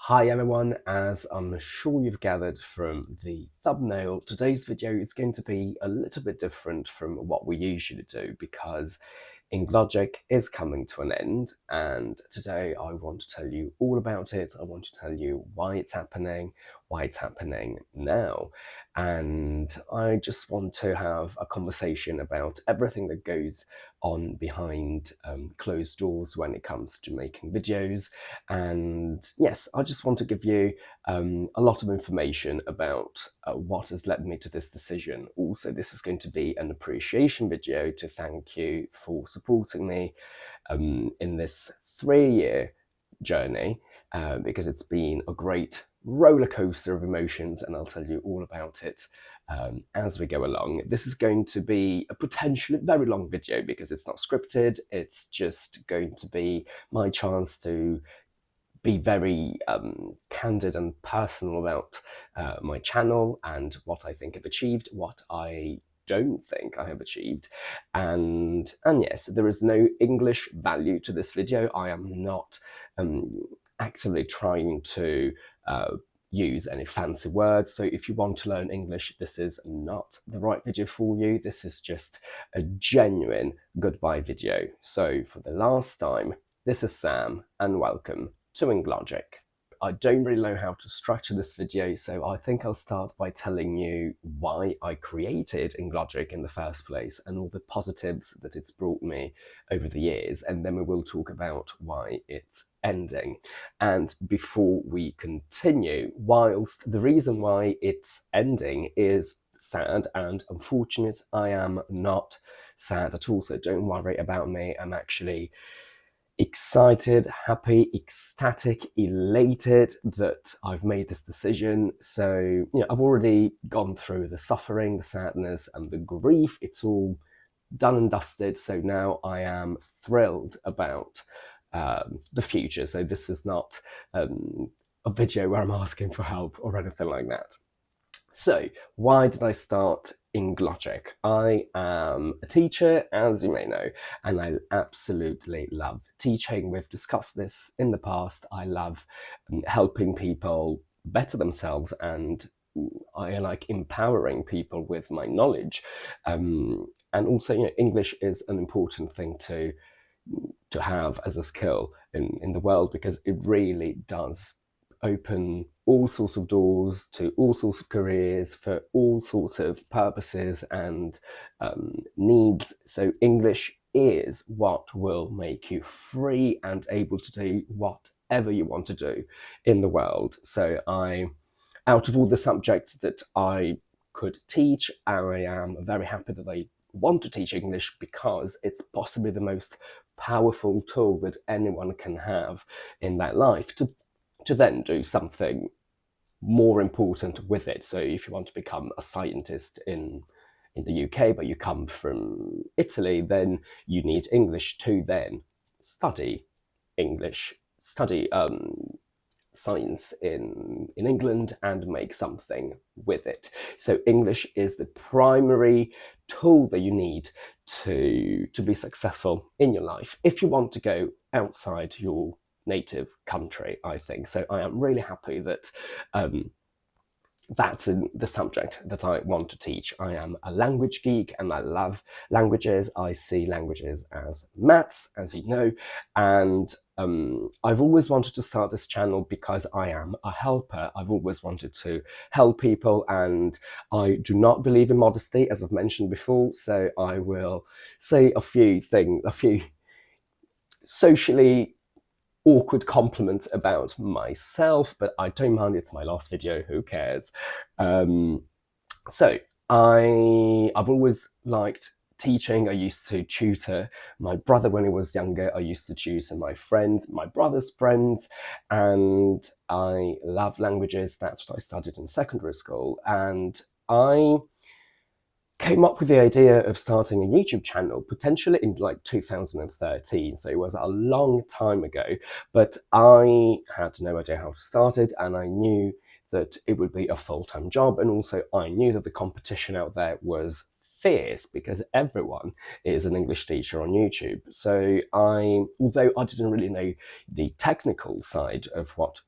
Hi everyone, as I'm sure you've gathered from the thumbnail, today's video is going to be a little bit different from what we usually do because Englogic is coming to an end, and today I want to tell you all about it. I want to tell you why it's happening now, and I just want to have a conversation about everything that goes on behind closed doors when it comes to making videos. And yes, I just want to give you a lot of information about what has led me to this decision. Also, this is going to be an appreciation video to thank you for supporting me in this 3-year journey, because it's been a great roller coaster of emotions, and I'll tell you all about it as we go along. This is going to be a potentially very long video because it's not scripted. It's just going to be my chance to be very candid and personal about my channel and what I think I've achieved, what I don't think I have achieved, and yes, there is no English value to this video. I am not actively trying to use any fancy words, so if you want to learn English, this is not the right video for you. This is just a genuine goodbye video. So for the last time, this is Sam and welcome to Englogic. I don't really know how to structure this video, so I think I'll start by telling you why I created Englogic in the first place and all the positives that it's brought me over the years, and then we will talk about why it's ending. And before we continue, whilst the reason why it's ending is sad and unfortunate, I am not sad at all, so don't worry about me. I'm actually excited, happy, ecstatic, elated that I've made this decision. So, I've already gone through the suffering, the sadness, and the grief. It's all done and dusted. So now I am thrilled about the future. So this is not a video where I'm asking for help or anything like that. So, why did I start Englogic? I am a teacher, as you may know, and I absolutely love teaching. We've discussed this in the past. I love helping people better themselves, and I like empowering people with my knowledge. And also, English is an important thing to have as a skill in the world, because it really does open all sorts of doors to all sorts of careers for all sorts of purposes and needs. So English is what will make you free and able to do whatever you want to do in the world. So out of all the subjects that I could teach, I am very happy that I want to teach English because it's possibly the most powerful tool that anyone can have in their life to then do something more important with it. So if you want to become a scientist in the UK, but you come from Italy, then you need English to then study English, study science in England and make something with it. So English is the primary tool that you need to be successful in your life if you want to go outside your native country, I think. So I am really happy that that's in the subject that I want to teach. I am a language geek and I love languages. I see languages as maths, as you know, and I've always wanted to start this channel because I am a helper. I've always wanted to help people, and I do not believe in modesty, as I've mentioned before, so I will say a few socially awkward compliments about myself, but I don't mind. It's my last video, who cares? So I've always liked teaching. I used to tutor my brother when he was younger. I used to tutor my friends, my brother's friends, and I love languages. That's what I studied in secondary school, and I came up with the idea of starting a YouTube channel potentially in like 2013, so it was a long time ago, but I had no idea how to start it, and I knew that it would be a full-time job, and also I knew that the competition out there was fierce because everyone is an English teacher on YouTube. So although I didn't really know the technical side of what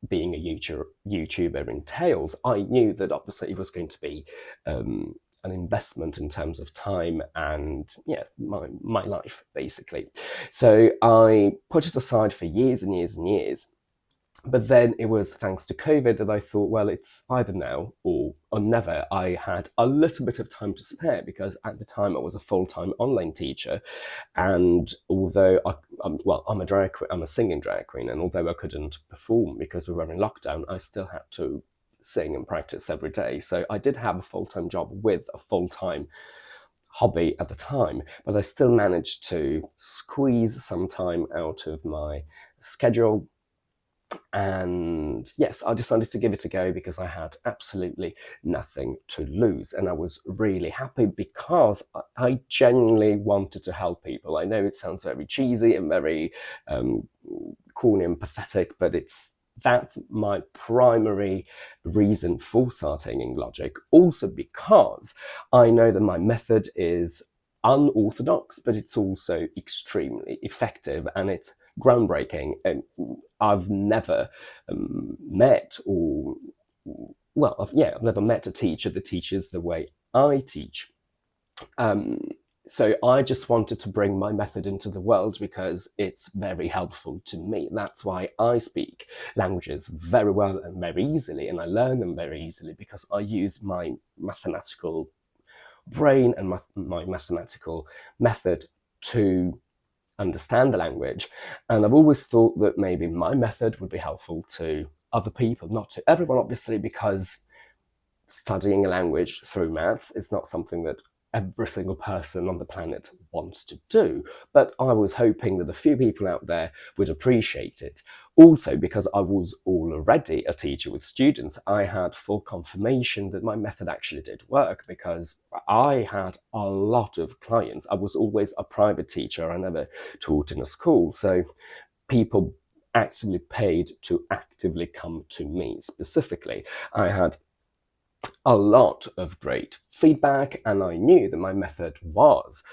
being a YouTuber entails, I knew that obviously it was going to be an investment in terms of time and my life basically. So I put it aside for years and years and years. But then it was thanks to COVID that I thought, well, it's either now or never. I had a little bit of time to spare because at the time I was a full-time online teacher, and although I'm a singing drag queen, and although I couldn't perform because we were in lockdown, I still had to sing and practice every day. So I did have a full-time job with a full-time hobby at the time, but I still managed to squeeze some time out of my schedule. And yes, I decided to give it a go because I had absolutely nothing to lose. And I was really happy because I genuinely wanted to help people. I know it sounds very cheesy and very corny and pathetic, but that's my primary reason for starting Englogic. Also because I know that my method is unorthodox, but it's also extremely effective and it's groundbreaking. And I've never met I've never met a teacher that teaches the way I teach. So I just wanted to bring my method into the world because it's very helpful to me. That's why I speak languages very well and very easily, and I learn them very easily because I use my mathematical brain and my mathematical method to understand the language. And I've always thought that maybe my method would be helpful to other people, not to everyone, obviously, because studying a language through maths is not something that every single person on the planet wants to do. But I was hoping that a few people out there would appreciate it. Also, because I was already a teacher with students, I had full confirmation that my method actually did work because I had a lot of clients. I was always a private teacher. I never taught in a school. So people actively paid to actively come to me specifically. I had a lot of great feedback, and I knew that my method was,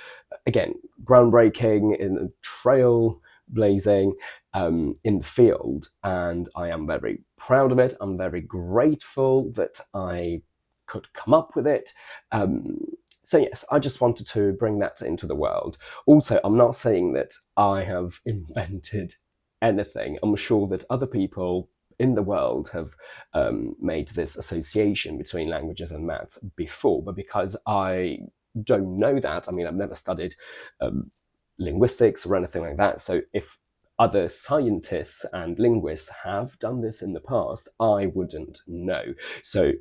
again, groundbreaking, in trailblazing in the field, and I am very proud of it. I'm very grateful that I could come up with it. So yes, I just wanted to bring that into the world. Also, I'm not saying that I have invented anything. I'm sure that other people in the world have made this association between languages and maths before, but because I don't know that, I mean, I've never studied linguistics or anything like that, so if other scientists and linguists have done this in the past, I wouldn't know. So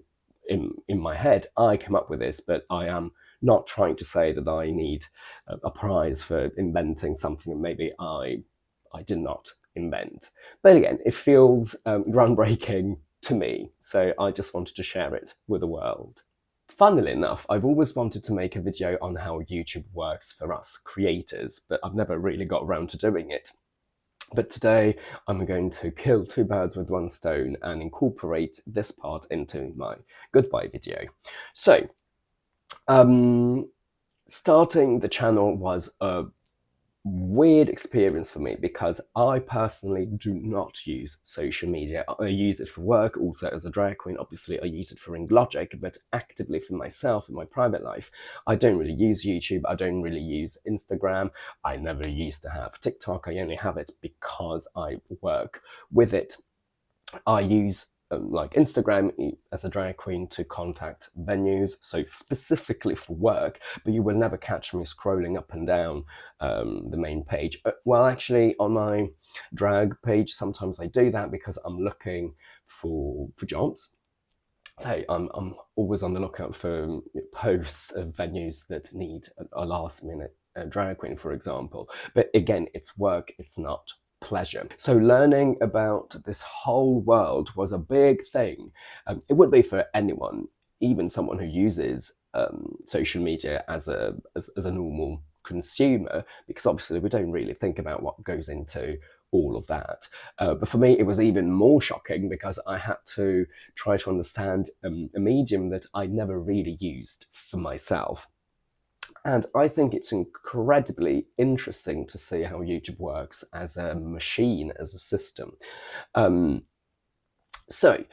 in my head, I came up with this, but I am not trying to say that I need a prize for inventing something that maybe I did not invent. But again, it feels groundbreaking to me, so I just wanted to share it with the world. Funnily enough, I've always wanted to make a video on how YouTube works for us creators, but I've never really got around to doing it. But today I'm going to kill two birds with one stone and incorporate this part into my goodbye video. So, starting the channel was a weird experience for me because I personally do not use social media. I use it for work, also as a drag queen. Obviously, I use it for Englogic, but actively for myself in my private life, I don't really use YouTube. I don't really use Instagram. I never used to have TikTok. I only have it because I work with it. I use like Instagram as a drag queen to contact venues, so specifically for work, but you will never catch me scrolling up and down the main page. Well, actually, on my drag page, sometimes I do that because I'm looking for jobs. So I'm always on the lookout for posts of venues that need a last minute drag queen, for example. But again, it's work, it's not pleasure. So learning about this whole world was a big thing. It would be for anyone, even someone who uses social media as a normal consumer, because obviously we don't really think about what goes into all of that. But for me, it was even more shocking because I had to try to understand a medium that I never really used for myself. And I think it's incredibly interesting to see how YouTube works as a machine, as a system. So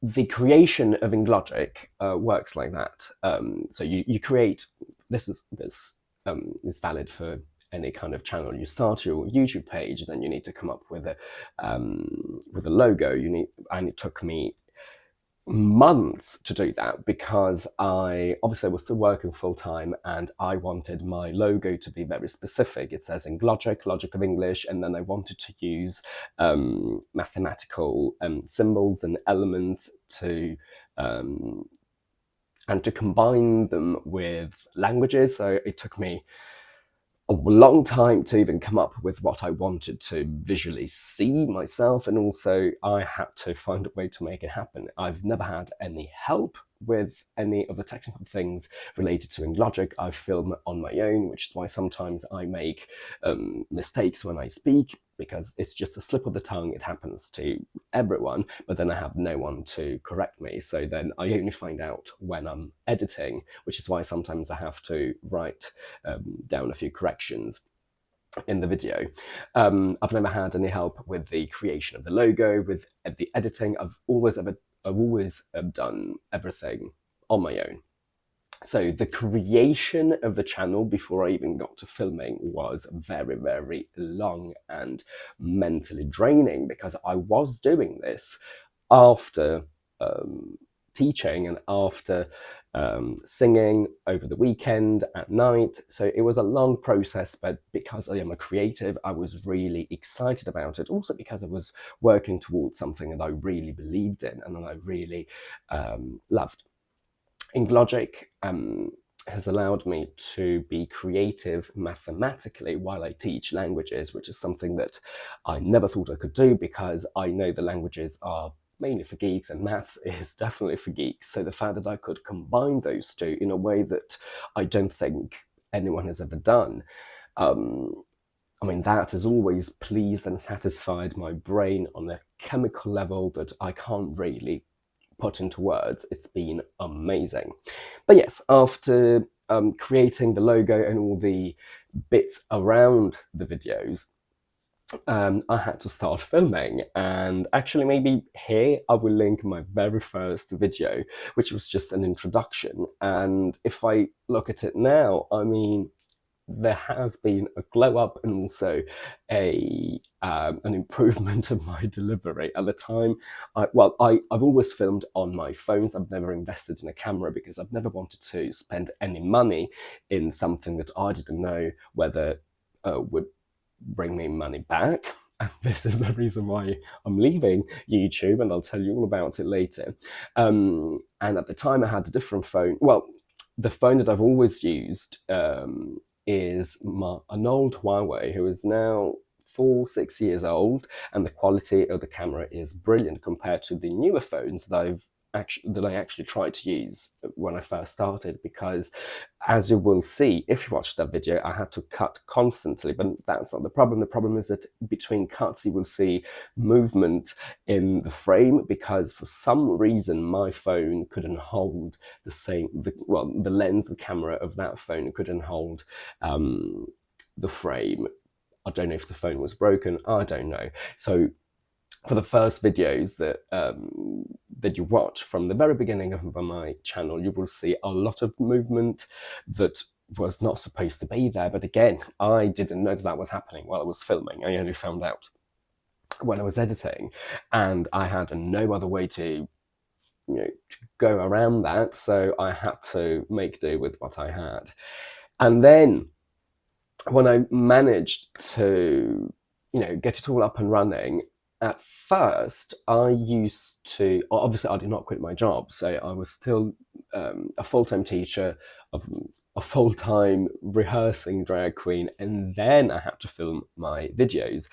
the creation of Englogic works like that. So you create, this is valid for any kind of channel. You start your YouTube page, then you need to come up with a logo. And it took me months to do that because I obviously was still working full time and I wanted my logo to be very specific. It says Englogic, Logic of English, and then I wanted to use mathematical symbols and elements and to combine them with languages. So it took me a long time to even come up with what I wanted to visually see myself, and also I had to find a way to make it happen. I've never had any help with any of the technical things related to Englogic. I film on my own, which is why sometimes I make mistakes when I speak, because it's just a slip of the tongue. It happens to everyone, but then I have no one to correct me. So then I only find out when I'm editing, which is why sometimes I have to write down a few corrections in the video. I've never had any help with the creation of the logo, with the editing. I've always done everything on my own. So the creation of the channel before I even got to filming was very, very long and mentally draining, because I was doing this after teaching and after singing over the weekend at night. So it was a long process, but because I am a creative, I was really excited about it. Also because I was working towards something that I really believed in and that I really loved. Englogic has allowed me to be creative mathematically while I teach languages, which is something that I never thought I could do, because I know the languages are mainly for geeks and maths is definitely for geeks. So the fact that I could combine those two in a way that I don't think anyone has ever done, I mean, that has always pleased and satisfied my brain on a chemical level that I can't really put into words. It's been amazing. But yes, after creating the logo and all the bits around the videos, I had to start filming. And actually, maybe here I will link my very first video, which was just an introduction. And if I look at it now, I mean, there has been a glow up and also an improvement of my delivery. At the time, I've always filmed on my phones. I've never invested in a camera because I've never wanted to spend any money in something that I didn't know whether would bring me money back. And this is the reason why I'm leaving YouTube, and I'll tell you all about it later. And at the time I had a different phone. Well, the phone that I've always used is an old Huawei, who is now 6 years old, and the quality of the camera is brilliant compared to the newer phones that I actually tried to use when I first started, because as you will see if you watch that video, I had to cut constantly. But that's not the problem. The problem is that between cuts you will see movement in the frame, because for some reason my phone couldn't hold the lens, the camera of that phone couldn't hold the frame. I don't know if the phone was broken, I don't know. So for the first videos that you watch from the very beginning of my channel, you will see a lot of movement that was not supposed to be there. But again, I didn't know that was happening while I was filming. I only found out when I was editing, and I had no other way to go around that. So I had to make do with what I had. And then when I managed to get it all up and running, at first I used to, obviously I did not quit my job, so I was still a full-time teacher, of a full-time rehearsing drag queen, and then I had to film my videos.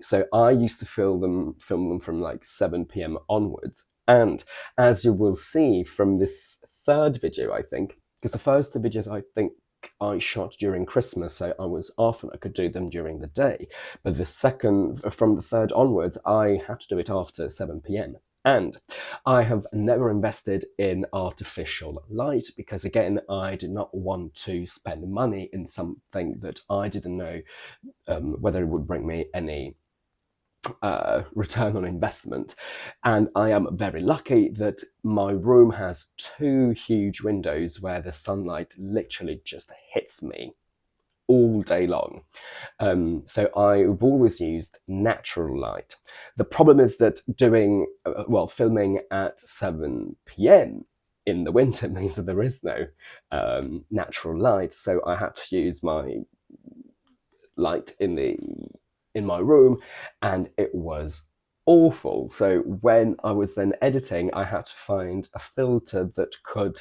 So I used to film them from like 7 p.m. onwards. And as you will see from this third video, I think, because the first two videos I think I shot during Christmas, so I was off and I could do them during the day. But from the third onwards, I had to do it after 7 p.m. And I have never invested in artificial light because, again, I did not want to spend money in something that I didn't know whether it would bring me any return on investment. And I am very lucky that my room has 2 huge windows where the sunlight literally just hits me all day long. So I've always used natural light. The problem is that filming at 7 p.m. in the winter means that there is no natural light. So I had to use my light in my room, and it was awful. So when I was then editing, I had to find a filter that could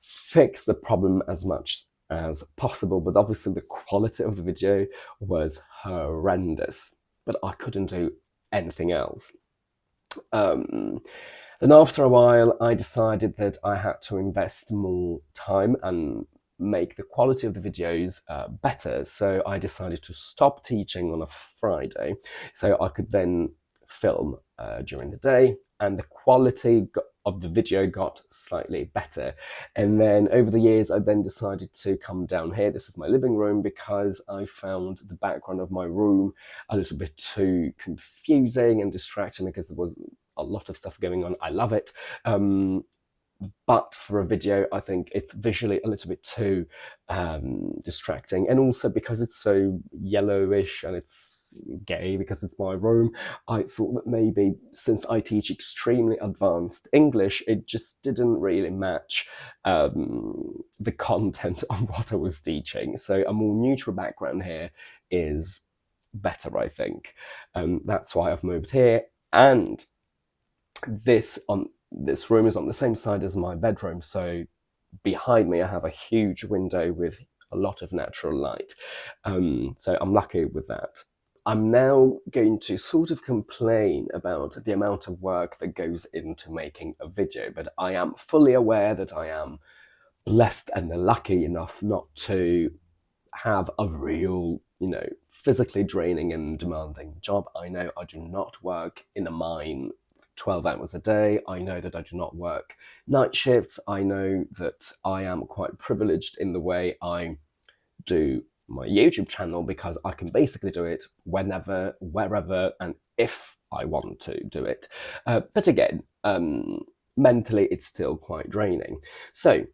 fix the problem as much as possible, but obviously the quality of the video was horrendous, but I couldn't do anything else. Then after a while, I decided that I had to invest more time and make the quality of the videos better. So I decided to stop teaching on a Friday so I could then film during the day, and the quality of the video got slightly better. And then over the years, I then decided to come down here. This is my living room, because I found the background of my room a little bit too confusing and distracting, because there was a lot of stuff going on. I love it. But for a video, I think it's visually a little bit too distracting. And also because it's so yellowish and it's gay, because it's my room, I thought that maybe since I teach extremely advanced English, it just didn't really match the content of what I was teaching. So a more neutral background here is better, I think. That's why I've moved here. And this room is on the same side as my bedroom, so behind me I have a huge window with a lot of natural light. So I'm lucky with that. I'm now going to sort of complain about the amount of work that goes into making a video, but I am fully aware that I am blessed and lucky enough not to have a real, physically draining and demanding job. I know I do not work in a mine 12 hours a day. I know that I do not work night shifts. I know that I am quite privileged in the way I do my YouTube channel, because I can basically do it whenever, wherever, and if I want to do it. But again, mentally, it's still quite draining. So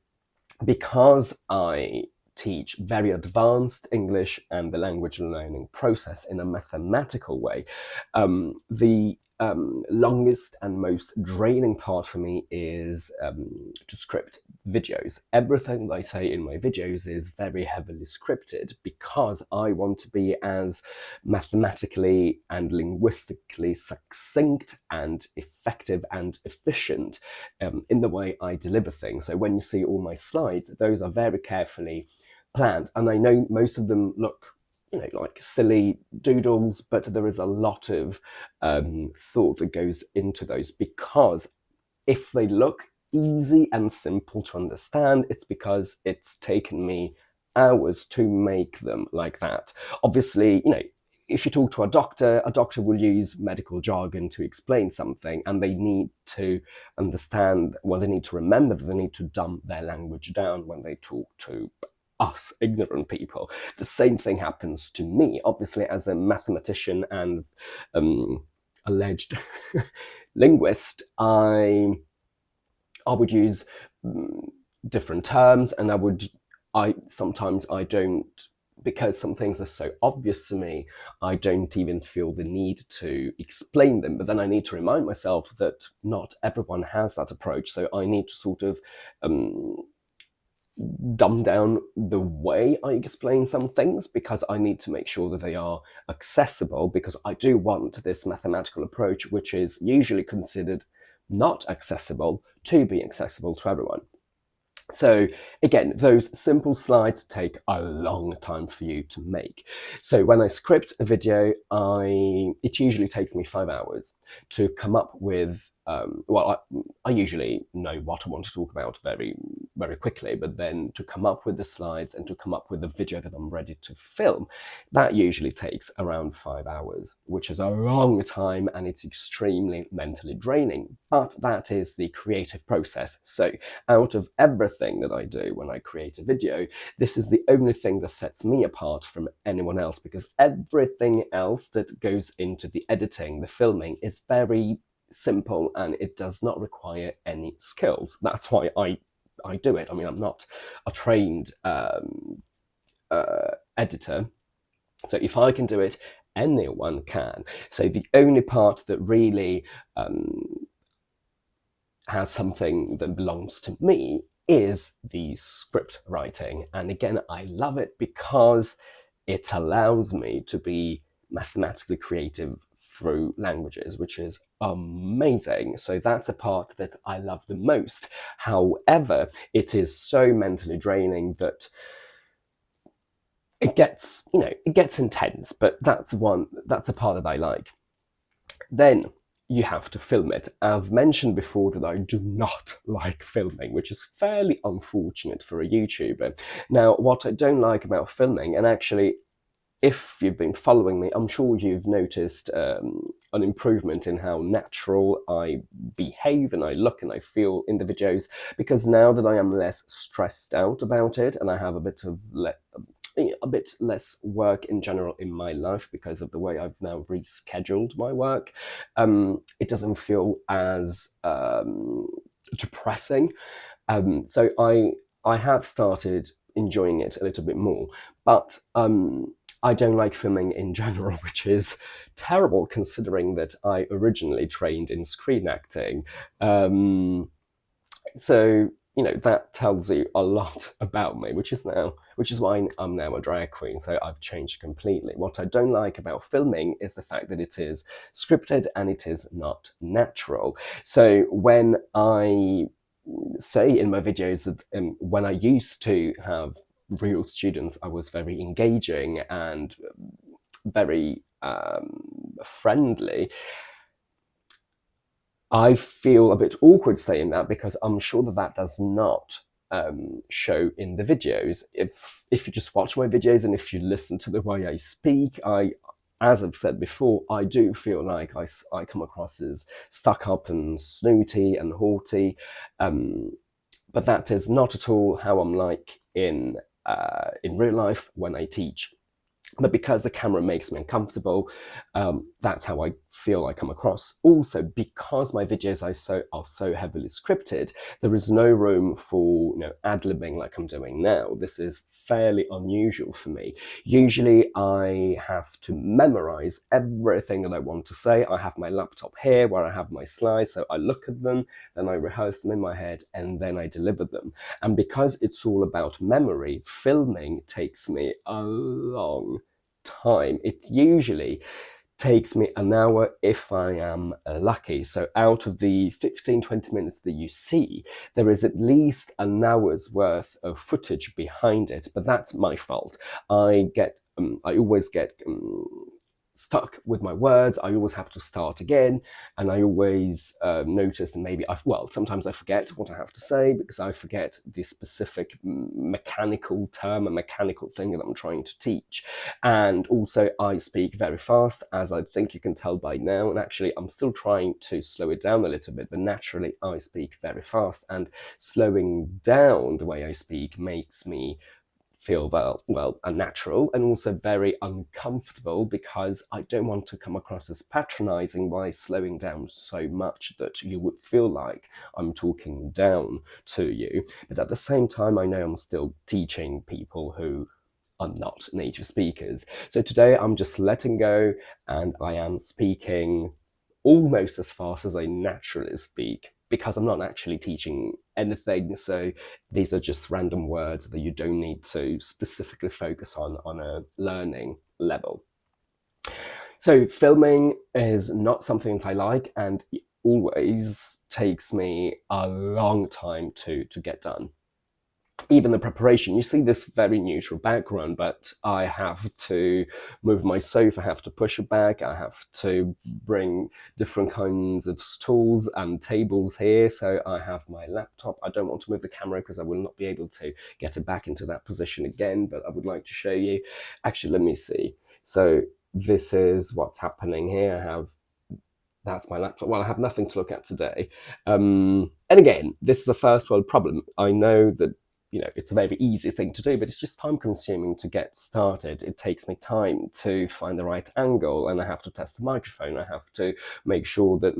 because I teach very advanced English and the language learning process in a mathematical way, the longest and most draining part for me is to script videos. Everything that I say in my videos is very heavily scripted, because I want to be as mathematically and linguistically succinct and effective and efficient in the way I deliver things. So when you see all my slides, those are very carefully planned, and I know most of them look like silly doodles, but there is a lot of thought that goes into those, because if they look easy and simple to understand, it's because it's taken me hours to make them like that. Obviously, if you talk to a doctor will use medical jargon to explain something, and they need to understand, they need to remember that they need to dumb their language down when they talk to us ignorant people. The same thing happens to me, obviously, as a mathematician and alleged linguist. I would use different terms, and sometimes I don't, because some things are so obvious to me, I don't even feel the need to explain them. But then I need to remind myself that not everyone has that approach, so I need to sort of dumb down the way I explain some things, because I need to make sure that they are accessible, because I do want this mathematical approach, which is usually considered not accessible, to be accessible to everyone. So again, those simple slides take a long time for you to make. So when I script a video, it usually takes me 5 hours to come up with, I usually know what I want to talk about very very quickly, but then to come up with the slides and to come up with the video that I'm ready to film, that usually takes around 5 hours, which is a long time and it's extremely mentally draining. But that is the creative process. So out of everything that I do when I create a video, this is the only thing that sets me apart from anyone else, because everything else that goes into the editing, the filming, is very simple and it does not require any skills. That's why I do it. I mean, I'm not a trained editor, so if I can do it, anyone can. So the only part that really has something that belongs to me is the script writing. And again, I love it because it allows me to be mathematically creative through languages, which is amazing. So that's a part that I love the most. However, it is so mentally draining that it gets, it gets intense, but that's a part that I like. Then you have to film it. I've mentioned before that I do not like filming, which is fairly unfortunate for a YouTuber. Now, what I don't like about filming, and actually, if you've been following me, I'm sure you've noticed an improvement in how natural I behave and I look and I feel in the videos, because now that I am less stressed out about it and I have a bit less work in general in my life because of the way I've now rescheduled my work, it doesn't feel as depressing. So I have started enjoying it a little bit more, but I don't like filming in general, which is terrible considering that I originally trained in screen acting. So that tells you a lot about me, which is why I'm now a drag queen. So I've changed completely. What I don't like about filming is the fact that it is scripted and it is not natural. So when I say in my videos that when I used to have real students, I was very engaging and very friendly, I feel a bit awkward saying that because I'm sure that does not show in the videos. If you just watch my videos and if you listen to the way I speak, as I've said before, I do feel like I come across as stuck up and snooty and haughty, but that is not at all how I'm like in real life when I teach. But because the camera makes me uncomfortable, that's how I feel I come across. Also, because my videos are so heavily scripted, there is no room for ad-libbing like I'm doing now. This is fairly unusual for me. Usually I have to memorize everything that I want to say. I have my laptop here where I have my slides, so I look at them, then I rehearse them in my head, and then I deliver them. And because it's all about memory, filming takes me a long time. It usually takes me an hour if I am lucky. So out of the 15-20 minutes that you see, there is at least an hour's worth of footage behind it, but that's my fault. I always get stuck with my words. I always have to start again, and I always notice that maybe sometimes I forget what I have to say because I forget the specific mechanical term and mechanical thing that I'm trying to teach. And also I speak very fast, as I think you can tell by now, and actually I'm still trying to slow it down a little bit, but naturally I speak very fast, and slowing down the way I speak makes me feel unnatural and also very uncomfortable, because I don't want to come across as patronizing by slowing down so much that you would feel like I'm talking down to you. But at the same time, I know I'm still teaching people who are not native speakers. So today I'm just letting go, and I am speaking almost as fast as I naturally speak, because I'm not actually teaching anything. So these are just random words that you don't need to specifically focus on a learning level. So filming is not something that I like, and it always takes me a long time to get done. even the preparation, you see this very neutral background, but I have to move my sofa, I have to push it back, I have to bring different kinds of stools and tables here. So I have my laptop. I don't want to move the camera because I will not be able to get it back into that position again, but I would like to show you. Actually, let me see. So this is what's happening here. That's my laptop. Well, I have nothing to look at today. And again, this is a first world problem. I know that, it's a very easy thing to do, but it's just time consuming to get started. It takes me time to find the right angle, and I have to test the microphone. I have to make sure that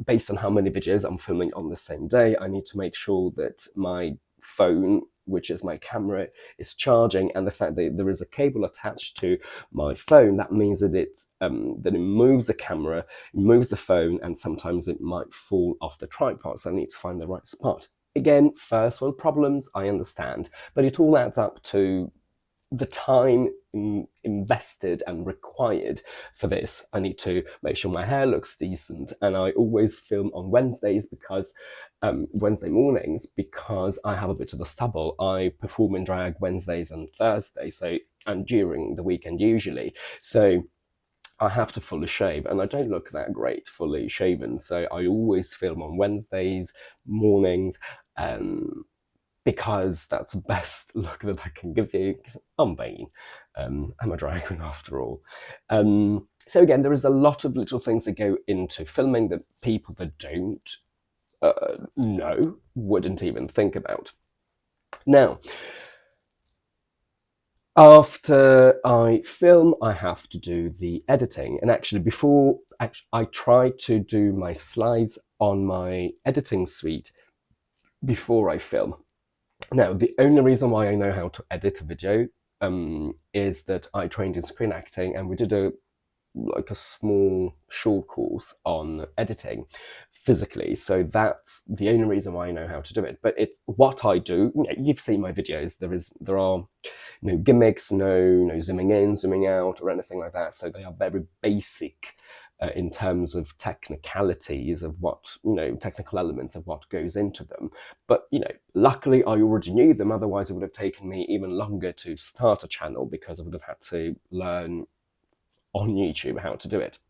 based on how many videos I'm filming on the same day, I need to make sure that my phone, which is my camera, is charging, and the fact that there is a cable attached to my phone, that means that it moves the camera, it moves the phone, and sometimes it might fall off the tripod, so I need to find the right spot. Again, first world problems, I understand, but it all adds up to the time invested and required for this. I need to make sure my hair looks decent, and I always film on Wednesdays because Wednesday mornings, because I have a bit of a stubble. I perform in drag Wednesdays and Thursdays, and during the weekend usually. So I have to fully shave, and I don't look that great fully shaven. So I always film on Wednesdays mornings, because that's the best look that I can give you. I'm vain. I'm a drag queen after all. So again, there is a lot of little things that go into filming that people that don't know wouldn't even think about. Now, after I film, I have to do the editing. And actually, I try to do my slides on my editing suite before I film. Now, the only reason why I know how to edit a video is that I trained in screen acting, and we did a small short course on editing physically. So that's the only reason why I know how to do it. But it's what I do. You've seen my videos. There are no gimmicks, no zooming in, zooming out, or anything like that. So they are very basic in terms of technicalities of what, technical elements of what goes into them. But, luckily I already knew them. Otherwise it would have taken me even longer to start a channel, because I would have had to learn on YouTube how to do it.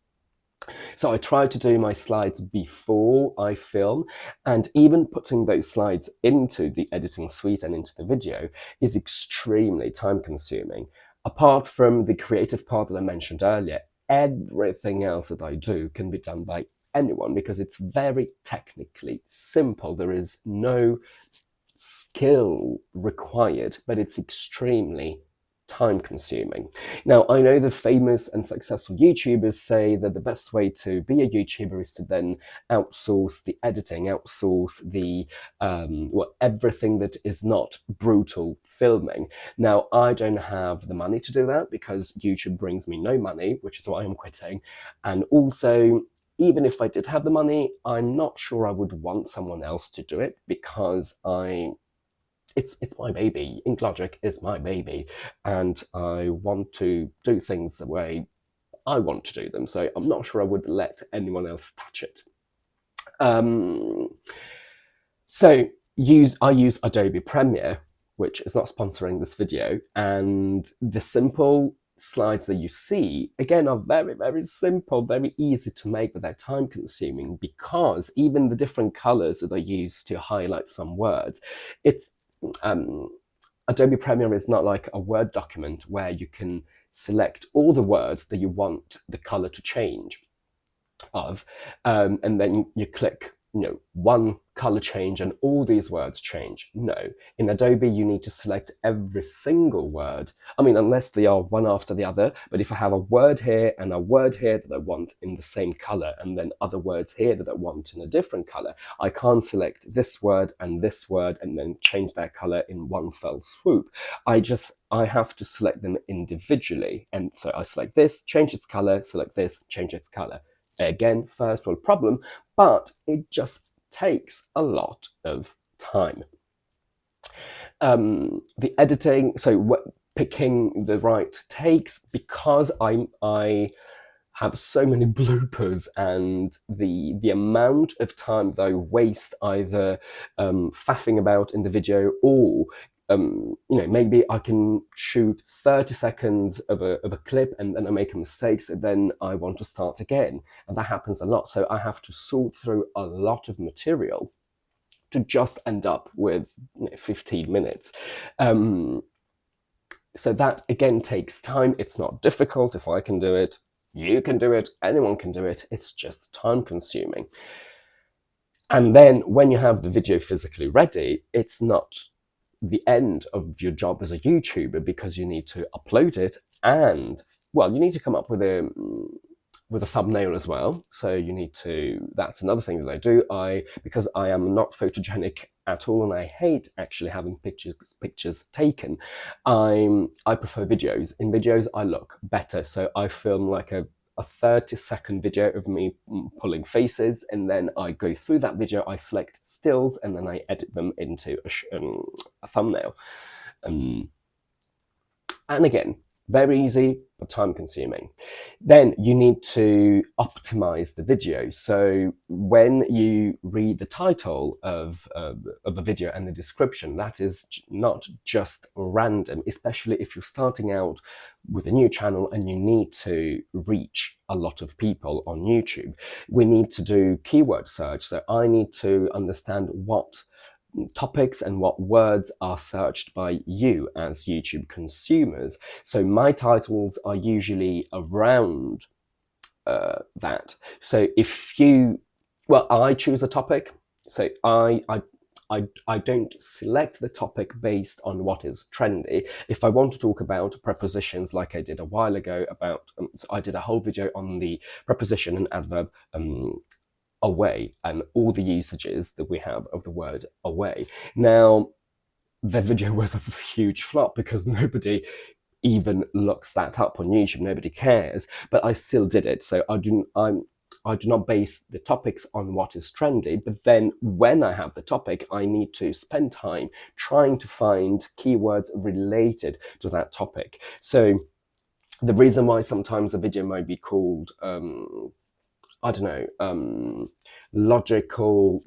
So I try to do my slides before I film, and even putting those slides into the editing suite and into the video is extremely time consuming. Apart from the creative part that I mentioned earlier, everything else that I do can be done by anyone, because it's very technically simple. There is no skill required, but it's extremely time consuming. Now, I know the famous and successful YouTubers say that the best way to be a YouTuber is to then outsource the editing, outsource the everything that is not brutal filming. Now, I don't have the money to do that, because YouTube brings me no money, which is why I'm quitting. And also, even if I did have the money, I'm not sure I would want someone else to do it, because it's my baby. Englogic is my baby, and I want to do things the way I want to do them. So I'm not sure I would let anyone else touch it. So I use Adobe Premiere, which is not sponsoring this video, and the simple slides that you see again are very, very simple, very easy to make, but they're time consuming, because even the different colors that I use to highlight some words, Adobe Premiere is not like a Word document where you can select all the words that you want the color to change of, and then you click one color change and all these words change. No, in Adobe you need to select every single word. I mean, unless they are one after the other, but if I have a word here and a word here that I want in the same color, and then other words here that I want in a different color, I can't select this word and then change their color in one fell swoop. I have to select them individually, and so I select this, change its color, select this, change its color. Again, first world problem, but it just takes a lot of time. The editing, so picking the right takes, because I have so many bloopers, and the amount of that I waste either faffing about in the video, or maybe I can shoot 30 seconds of a clip and then I make a mistake, so then I want to start again. And that happens a lot. So I have to sort through a lot of material to just end up with 15 minutes. So that again takes time. It's not difficult. If I can do it, you can do it, anyone can do it. It's just time consuming. And then when you have the video physically ready, it's not the end of your job as a YouTuber, because you need to upload it, and well, you need to come up with a thumbnail as well. So you need to, that's another thing that I do. Because I am not photogenic at all, and I hate actually having pictures taken, I prefer videos. In videos I look better, so I film like a 30-second video of me pulling faces, and then I go through that video, I select stills, and then I edit them into a thumbnail. And again, very easy, but time consuming. Then you need to optimize the video. So when you read the title of a video and the description, that is not just random, especially if you're starting out with a new channel and you need to reach a lot of people on YouTube. We need to do keyword search. So I need to understand what topics and what words are searched by you as YouTube consumers. So my titles are usually around that. So if you, well, I choose a topic. So I don't select the topic based on what is trendy. If I want to talk about prepositions, like I did a while ago about, so I did a whole video on the preposition and adverb away and all the usages that we have of the word away. Now, the video was a huge flop because nobody even looks that up on YouTube. Nobody cares, but I still did it. So I do not base the topics on what is trendy, but then when I have the topic, I need to spend time trying to find keywords related to that topic. So the reason why sometimes a video might be called I don't know, logical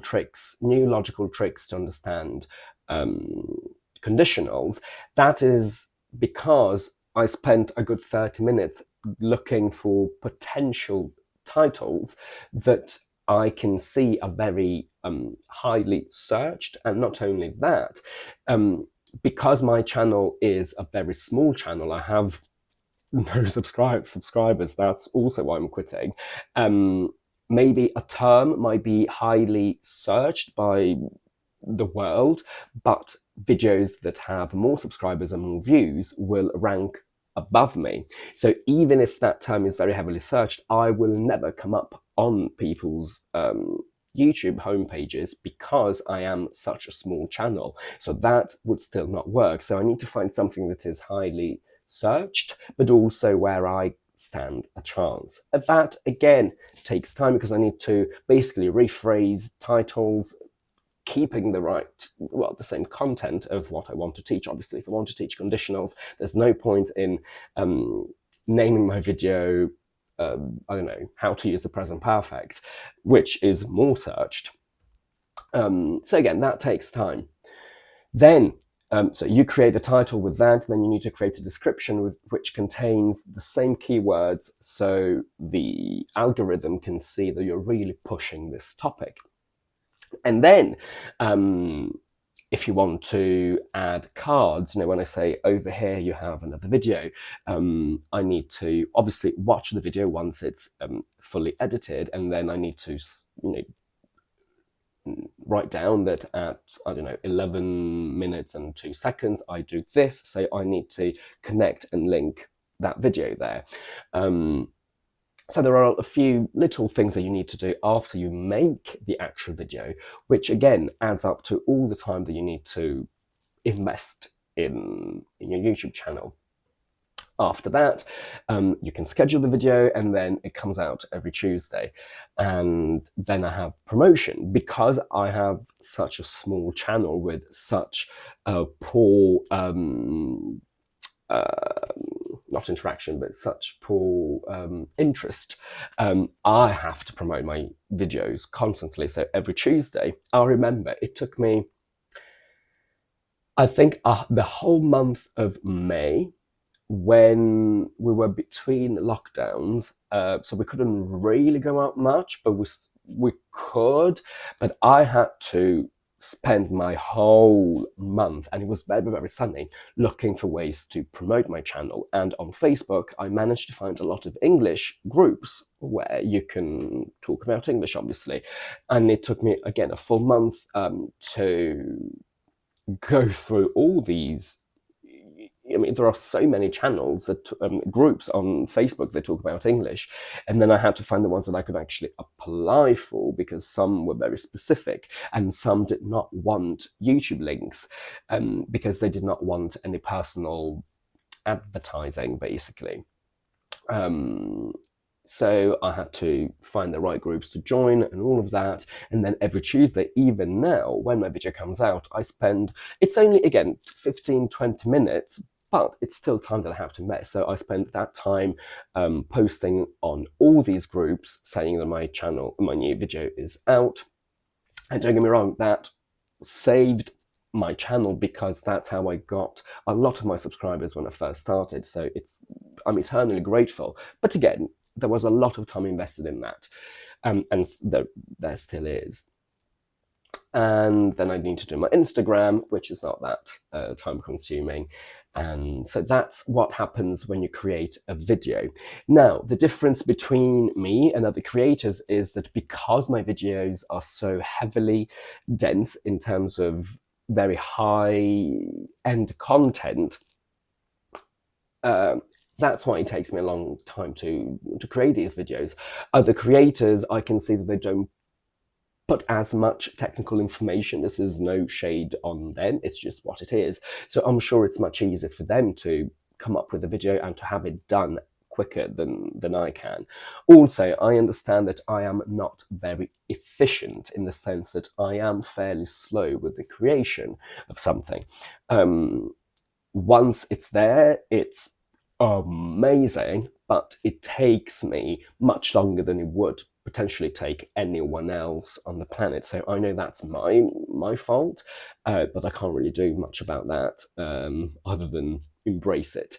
tricks, new logical tricks to understand conditionals, that is because I spent a good 30 minutes looking for potential titles that I can see are very highly searched. And not only that, because my channel is a very small channel, I have no subscribers, that's also why I'm quitting. Maybe a term might be highly searched by the world, but videos that have more subscribers and more views will rank above me. So even if that term is very heavily searched, I will never come up on people's YouTube homepages because I am such a small channel. So that would still not work. So I need to find something that is highly searched, but also where I stand a chance. That again takes time because I need to basically rephrase titles, keeping the same content of what I want to teach. Obviously, if I want to teach conditionals, there's no point in naming my video, I don't know, how to use the present perfect, which is more searched. So again, that takes time. Then so you create the title with that, then you need to create a description which contains the same keywords so the algorithm can see that you're really pushing this topic. And then if you want to add cards, when I say over here you have another video, I need to obviously watch the video once it's fully edited, and then I need to write down that at, I don't know, 11 minutes and 2 seconds, I do this. So I need to connect and link that video there. So there are a few little things that you need to do after you make the actual video, which again adds up to all the time that you need to invest in your YouTube channel. After that, you can schedule the video and then it comes out every Tuesday. And then I have promotion. Because I have such a small channel with such a poor not interaction, but such poor interest. I have to promote my videos constantly. So every Tuesday, I remember it took me, I think, the whole month of May, when we were between lockdowns, so we couldn't really go out much, but we could. But I had to spend my whole month, and it was very, very sunny, looking for ways to promote my channel. And on Facebook, I managed to find a lot of English groups where you can talk about English, obviously. And it took me, again, a full month to go through all these. I mean, there are so many channels, that groups on Facebook that talk about English, and then I had to find the ones that I could actually apply for, because some were very specific and some did not want YouTube links, because they did not want any personal advertising, basically. So I had to find the right groups to join and all of that. And then every Tuesday, even now, when my video comes out, I spend, it's only, again, 15-20 minutes, but it's still time that I have to invest. So I spend that time posting on all these groups, saying that my channel, my new video is out. And don't get me wrong, that saved my channel, because that's how I got a lot of my subscribers when I first started. So I'm eternally grateful. But again, there was a lot of time invested in that, and there still is. And then I need to do my Instagram, which is not that time consuming. And so that's what happens when you create a video. Now, the difference between me and other creators is that because my videos are so heavily dense in terms of very high-end content, that's why it takes me a long time to create these videos. Other creators, I can see that they don't put as much technical information. This is no shade on them, it's just what it is. So I'm sure it's much easier for them to come up with a video and to have it done quicker than I can. Also, I understand that I am not very efficient, in the sense that I am fairly slow with the creation of something. Once it's there, it's amazing, but it takes me much longer than it would potentially take anyone else on the planet. So I know that's my fault, but I can't really do much about that, other than embrace it.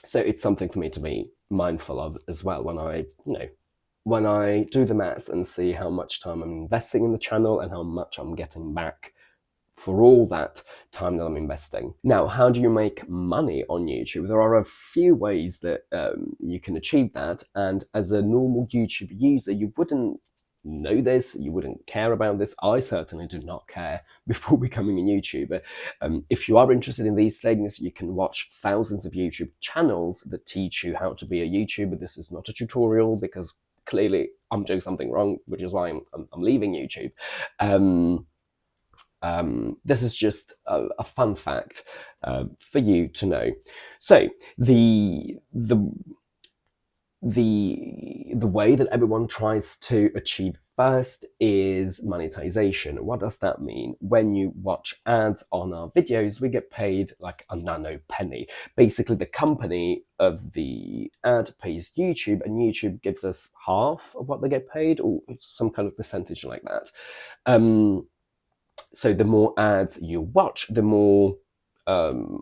So it's something for me to be mindful of as well, when I do the maths and see how much time I'm investing in the channel and how much I'm getting back for all that time that I'm investing. Now, how do you make money on YouTube? There are a few ways that you can achieve that, and as a normal YouTube user, you wouldn't know this, you wouldn't care about this. I certainly did not care before becoming a YouTuber. If you are interested in these things, you can watch thousands of YouTube channels that teach you how to be a YouTuber. This is not a tutorial, because clearly I'm doing something wrong, which is why I'm leaving YouTube. This is just a fun fact for you to know. So the way that everyone tries to achieve first is monetization. What does that mean? When you watch ads on our videos, we get paid like a nano penny. Basically, the company of the ad pays YouTube, and YouTube gives us half of what they get paid, or some kind of percentage like that. So the more ads you watch, the more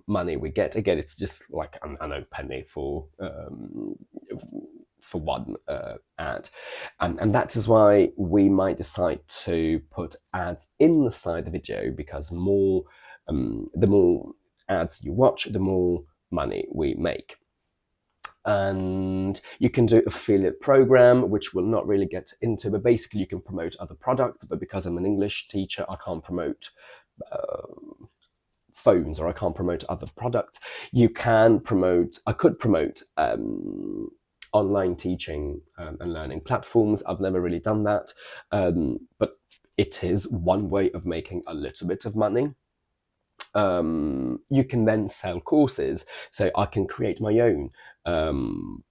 money we get. Again, it's just like a nano penny for one ad, and that is why we might decide to put ads inside the video, because the more ads you watch, the more money we make. And you can do affiliate program, which we'll not really get into, but basically you can promote other products. But because I'm an English teacher, I can't promote phones, or I can't promote other products. I could promote online teaching and learning platforms. I've never really done that, but it is one way of making a little bit of money. You can then sell courses. So I can create my own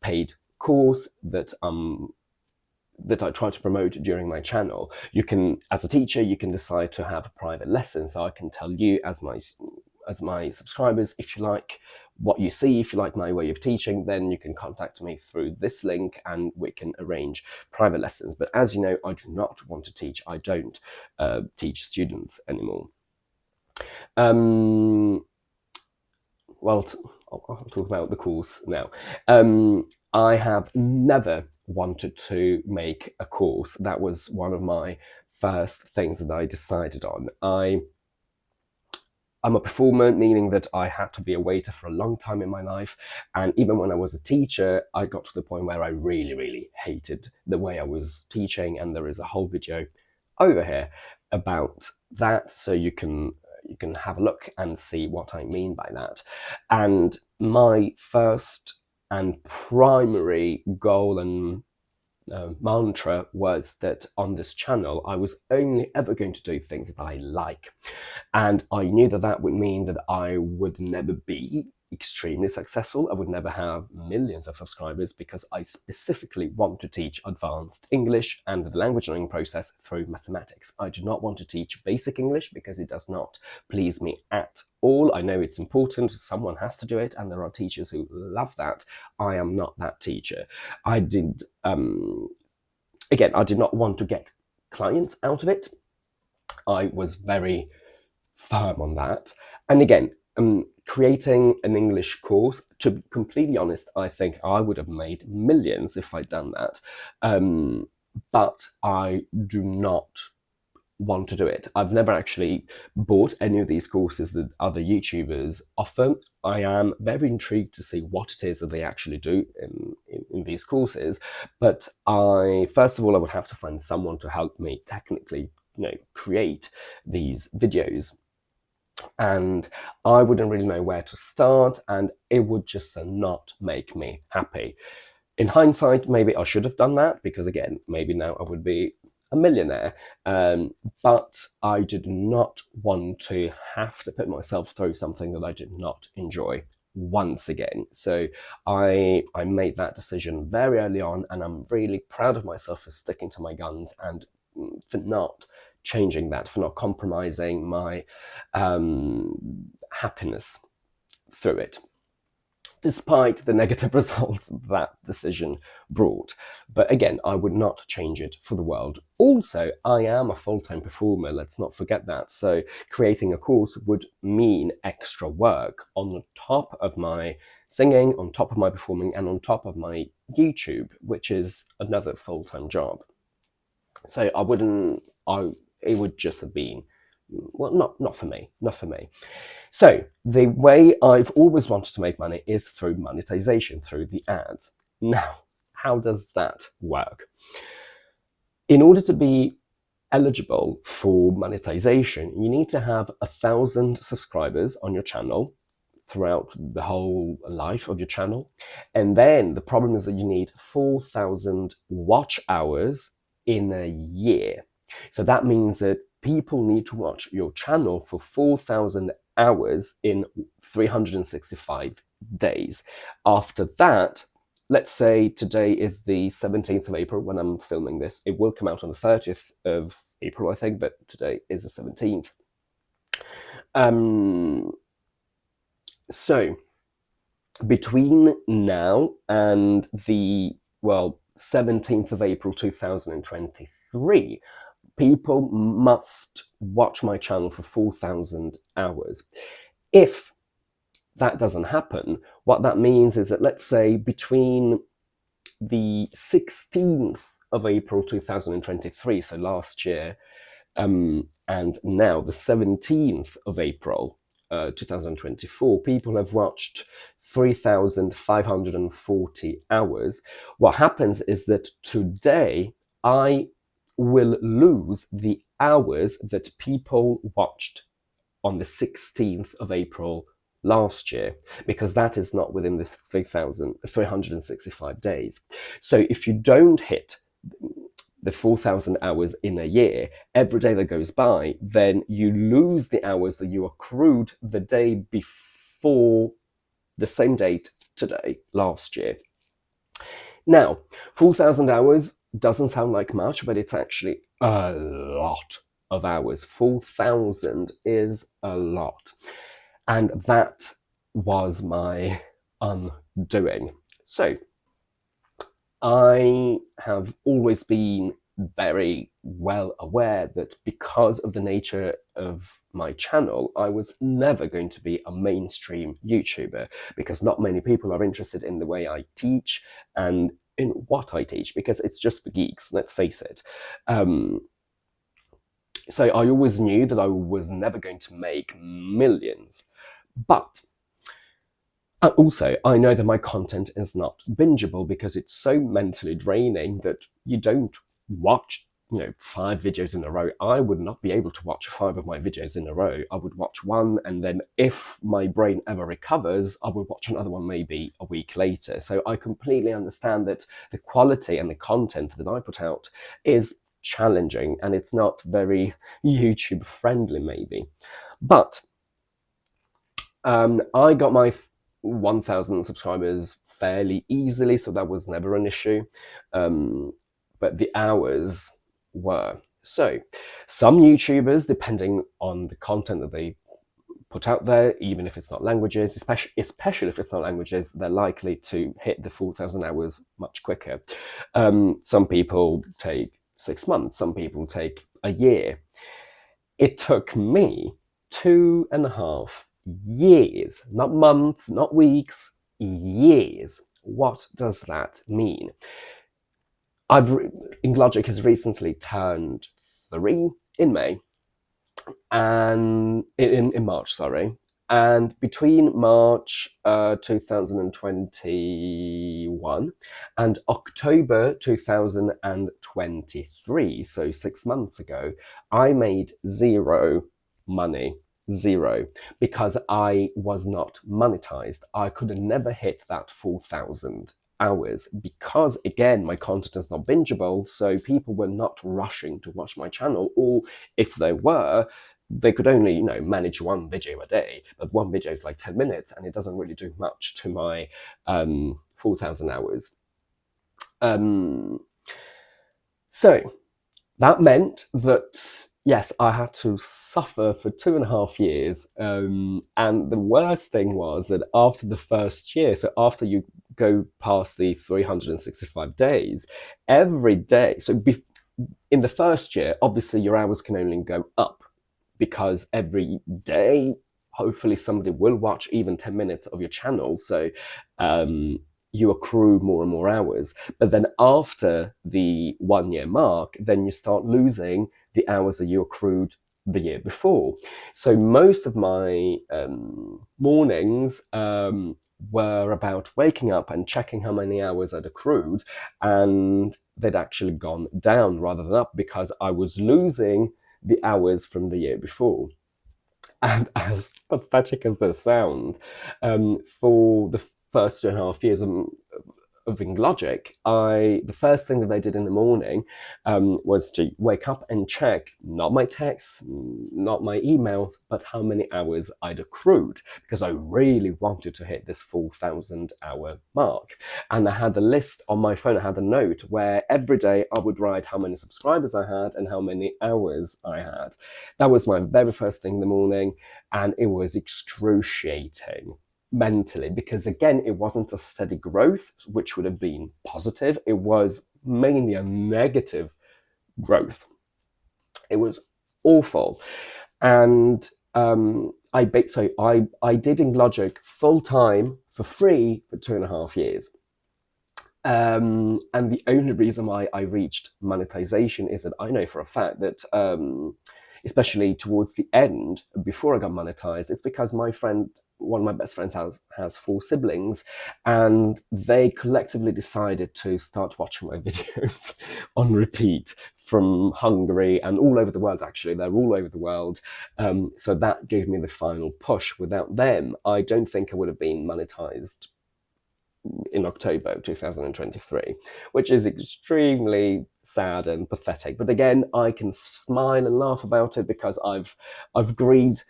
paid course that I try to promote during my channel. You can, as a teacher, you can decide to have a private lesson. So I can tell you as as my subscribers. If you like what you see, if you like my way of teaching, then you can contact me through this link and we can arrange private lessons. But as you know, I do not want to teach. I don't teach students anymore. Well, I'll talk about the course now. I have never wanted to make a course. That was one of my first things that I decided on. I'm a performer, meaning that I had to be a waiter for a long time in my life. And even when I was a teacher, I got to the point where I really, really hated the way I was teaching. And there is a whole video over here about that, so you can have a look and see what I mean by that. And my first and primary goal and mantra was that on this channel I was only ever going to do things that I like, and I knew that that would mean that I would never be extremely successful. I would never have millions of subscribers, because I specifically want to teach advanced English and the language learning process through mathematics. I do not want to teach basic English because it does not please me at all. I know it's important, someone has to do it, and there are teachers who love that. I am not that teacher. I did, again, I did not want to get clients out of it. I was very firm on that. And again, creating an English course, to be completely honest, I think I would have made millions if I'd done that. But I do not want to do it. I've never actually bought any of these courses that other YouTubers offer. I am very intrigued to see what it is that they actually do in these courses. But first of all, I would have to find someone to help me technically, create these videos. And I wouldn't really know where to start, and it would just not make me happy. In hindsight, maybe I should have done that, because again, maybe now I would be a millionaire. But I did not want to have to put myself through something that I did not enjoy once again. So I made that decision very early on, and I'm really proud of myself for sticking to my guns and for not changing that, for not compromising my happiness through it, despite the negative results that decision brought. But again, I would not change it for the world. Also, I am a full-time performer, let's not forget that. So creating a course would mean extra work on top of my singing, on top of my performing, and on top of my YouTube, which is another full-time job. So it would just have been, well, not for me. So the way I've always wanted to make money is through monetization, through the ads. Now, how does that work? In order to be eligible for monetization, you need to have 1,000 subscribers on your channel throughout the whole life of your channel. And then the problem is that you need 4,000 watch hours in a year. So that means that people need to watch your channel for 4,000 hours in 365 days. After that, let's say today is the 17th of April when I'm filming this. It will come out on the 30th of April, I think, but today is the 17th. So between now and the, 17th of April 2023, people must watch my channel for 4,000 hours. If that doesn't happen, what that means is that, let's say, between the 16th of April 2023, so last year, and now the 17th of April 2024, people have watched 3,540 hours. What happens is that today I will lose the hours that people watched on the 16th of April last year, because that is not within the 365 days. So if you don't hit the 4,000 hours in a year, every day that goes by, then you lose the hours that you accrued the day before the same date today, last year. Now, 4,000 hours doesn't sound like much, but it's actually a lot of hours. 4,000 is a lot. And that was my undoing. So I have always been very well aware that because of the nature of my channel, I was never going to be a mainstream YouTuber, because not many people are interested in the way I teach and in what I teach, because it's just for geeks, let's face it. So I always knew that I was never going to make millions. But also, I know that my content is not bingeable, because it's so mentally draining that you don't watch, 5 videos in a row. I would not be able to watch 5 of my videos in a row. I would watch one, and then if my brain ever recovers, I would watch another one maybe a week later. So I completely understand that the quality and the content that I put out is challenging, and it's not very YouTube friendly maybe. But I got my 1,000 subscribers fairly easily, so that was never an issue. But the hours were. So some YouTubers, depending on the content that they put out there, even if it's not languages, especially if it's not languages, they're likely to hit the 4,000 hours much quicker. Some people take 6 months, some people take a year. It took me 2.5 years, not months, not weeks, years. What does that mean? Englogic has recently turned 3 in May, and in March, sorry. And between March 2021 and October 2023, so 6 months ago, I made zero money. Zero, because I was not monetized. I could have never hit that 4,000 hours, because again, my content is not bingeable, so people were not rushing to watch my channel, or if they were, they could only manage one video a day, but one video is like 10 minutes and it doesn't really do much to my 4,000 hours. So that meant that, yes, I had to suffer for 2.5 years. And the worst thing was that after the first year, so after you go past the 365 days, every day, so in the first year, obviously your hours can only go up, because every day, hopefully somebody will watch even 10 minutes of your channel. So you accrue more and more hours. But then after the 1 year mark, then you start losing the hours that you accrued the year before. So most of my mornings were about waking up and checking how many hours I'd accrued, and they'd actually gone down rather than up, because I was losing the hours from the year before. And as pathetic as this sounds, for the first 2.5 years of Englogic, the first thing that I did in the morning was to wake up and check not my texts, not my emails, but how many hours I'd accrued, because I really wanted to hit this 4,000 hour mark. And I had a list on my phone, I had a note where every day I would write how many subscribers I had and how many hours I had. That was my very first thing in the morning, and it was excruciating mentally, because again, it wasn't a steady growth, which would have been positive. It was mainly a negative growth. It was awful. And I did Englogic full time for free for 2.5 years. And the only reason why I reached monetization is that I know for a fact that especially towards the end, before I got monetized, it's because my friend, one of my best friends, has 4 siblings, and they collectively decided to start watching my videos on repeat from Hungary and all over the world. Actually, they're all over the world. So that gave me the final push. Without them, I don't think I would have been monetized in October 2023, which is extremely sad and pathetic. But again, I can smile and laugh about it, because I've grieved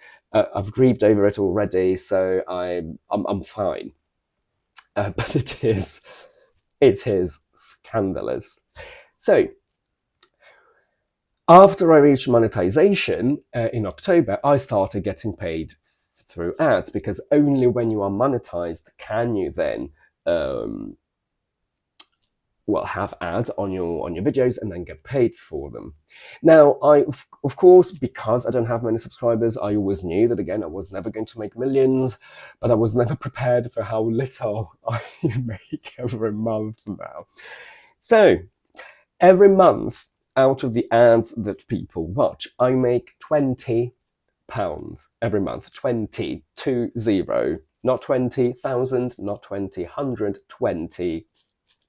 over it already, so I'm fine. But it is scandalous. So after I reached monetization in October, I started getting paid through ads, because only when you are monetized can you then have ads on your videos and then get paid for them. Now, of course, because I don't have many subscribers, I always knew that, again, I was never going to make millions, but I was never prepared for how little I make every month now. So every month, out of the ads that people watch, I make £20 every month. 20, 20, not 20,000, not 20,100, 20,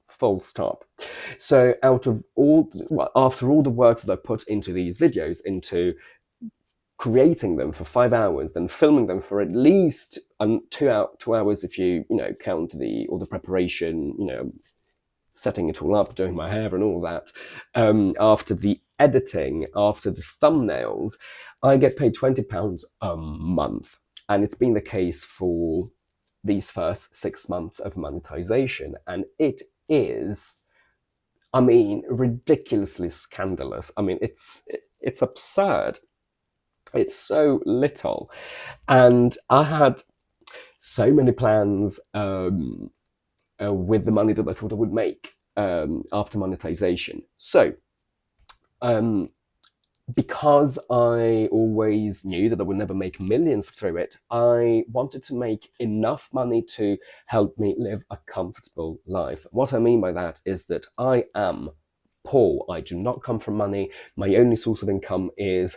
full stop. So after all the work that I put into these videos, into creating them for 5 hours, then filming them for at least 2 hours if you count all the preparation, setting it all up, doing my hair and all that, after the editing, after the thumbnails, I get paid £20 a month. And it's been the case for these first 6 months of monetization. And it is, ridiculously scandalous. It's absurd. It's so little. And I had so many plans with the money that I thought I would make after monetization. So, because I always knew that I would never make millions through it, I wanted to make enough money to help me live a comfortable life. What I mean by that is that I am poor. I do not come from money. My only source of income is,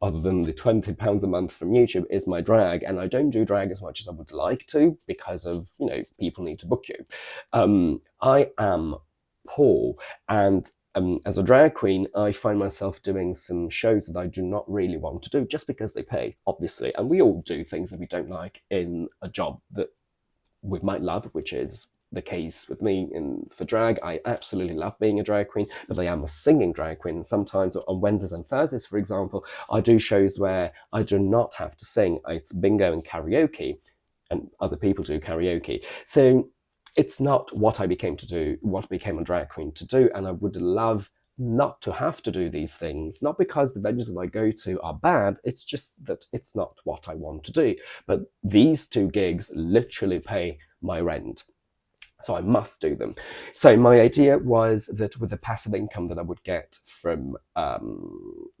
other than the £20 a month from YouTube, is my drag. And I don't do drag as much as I would like to because of, people need to book you. I am poor. And as a drag queen, I find myself doing some shows that I do not really want to do just because they pay, obviously. And we all do things that we don't like in a job that we might love, which is the case with me for drag. I absolutely love being a drag queen, but I am a singing drag queen. And sometimes on Wednesdays and Thursdays, for example, I do shows where I do not have to sing. It's bingo and karaoke, and other people do karaoke. So it's not what I became a drag queen to do, and I would love not to have to do these things, not because the venues that I go to are bad, it's just that it's not what I want to do. But these 2 gigs literally pay my rent, so I must do them. So my idea was that with the passive income that I would get from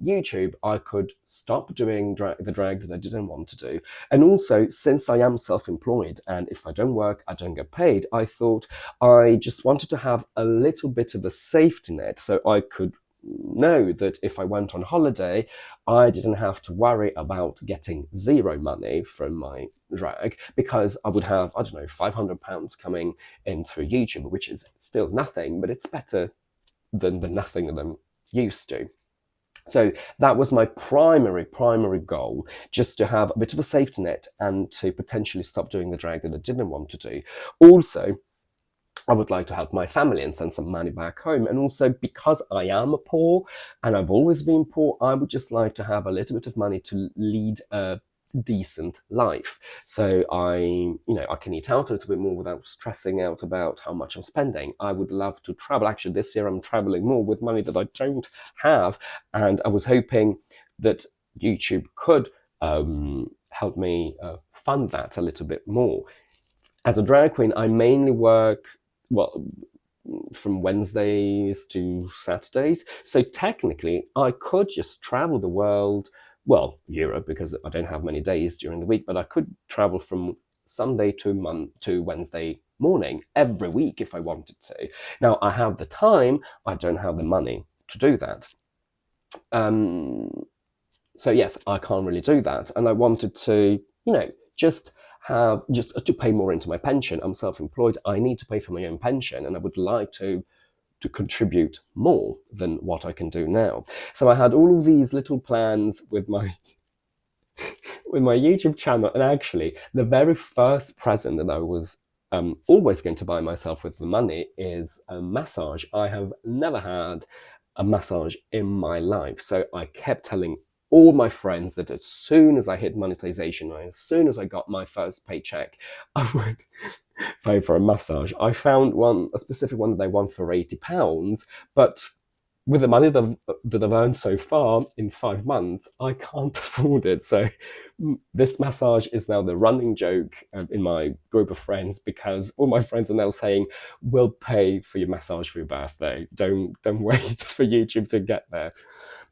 YouTube, I could stop doing the drag that I didn't want to do. And also, since I am self-employed and if I don't work, I don't get paid, I thought I just wanted to have a little bit of a safety net so I could know that if I went on holiday, I didn't have to worry about getting zero money from my drag, because I would have, £500 coming in through YouTube, which is still nothing, but it's better than the nothing that I'm used to. So that was my primary goal, just to have a bit of a safety net and to potentially stop doing the drag that I didn't want to do. Also, I would like to help my family and send some money back home. And also, because I am poor and I've always been poor, I would just like to have a little bit of money to lead a decent life. So I can eat out a little bit more without stressing out about how much I'm spending. I would love to travel. Actually, this year I'm traveling more with money that I don't have. And I was hoping that YouTube could help me fund that a little bit more. As a drag queen, I mainly work, from Wednesdays to Saturdays. So technically, I could just travel the world, Europe, because I don't have many days during the week, but I could travel from Sunday to Wednesday morning every week if I wanted to. Now, I have the time, I don't have the money to do that. So yes, I can't really do that. And I wanted to, just to pay more into my pension. I'm self-employed. I need to pay for my own pension, and I would like to contribute more than what I can do now. So I had all of these little plans with my YouTube channel, and actually the very first present that I was always going to buy myself with the money is a massage. I have never had a massage in my life, so I kept telling all my friends that as soon as I hit monetization, as soon as I got my first paycheck, I would pay for a massage. I found a specific one that they want for £80, but with the money that I've earned so far in 5 months, I can't afford it. So this massage is now the running joke in my group of friends, because all my friends are now saying, "We'll pay for your massage for your birthday. Don't wait for YouTube to get there."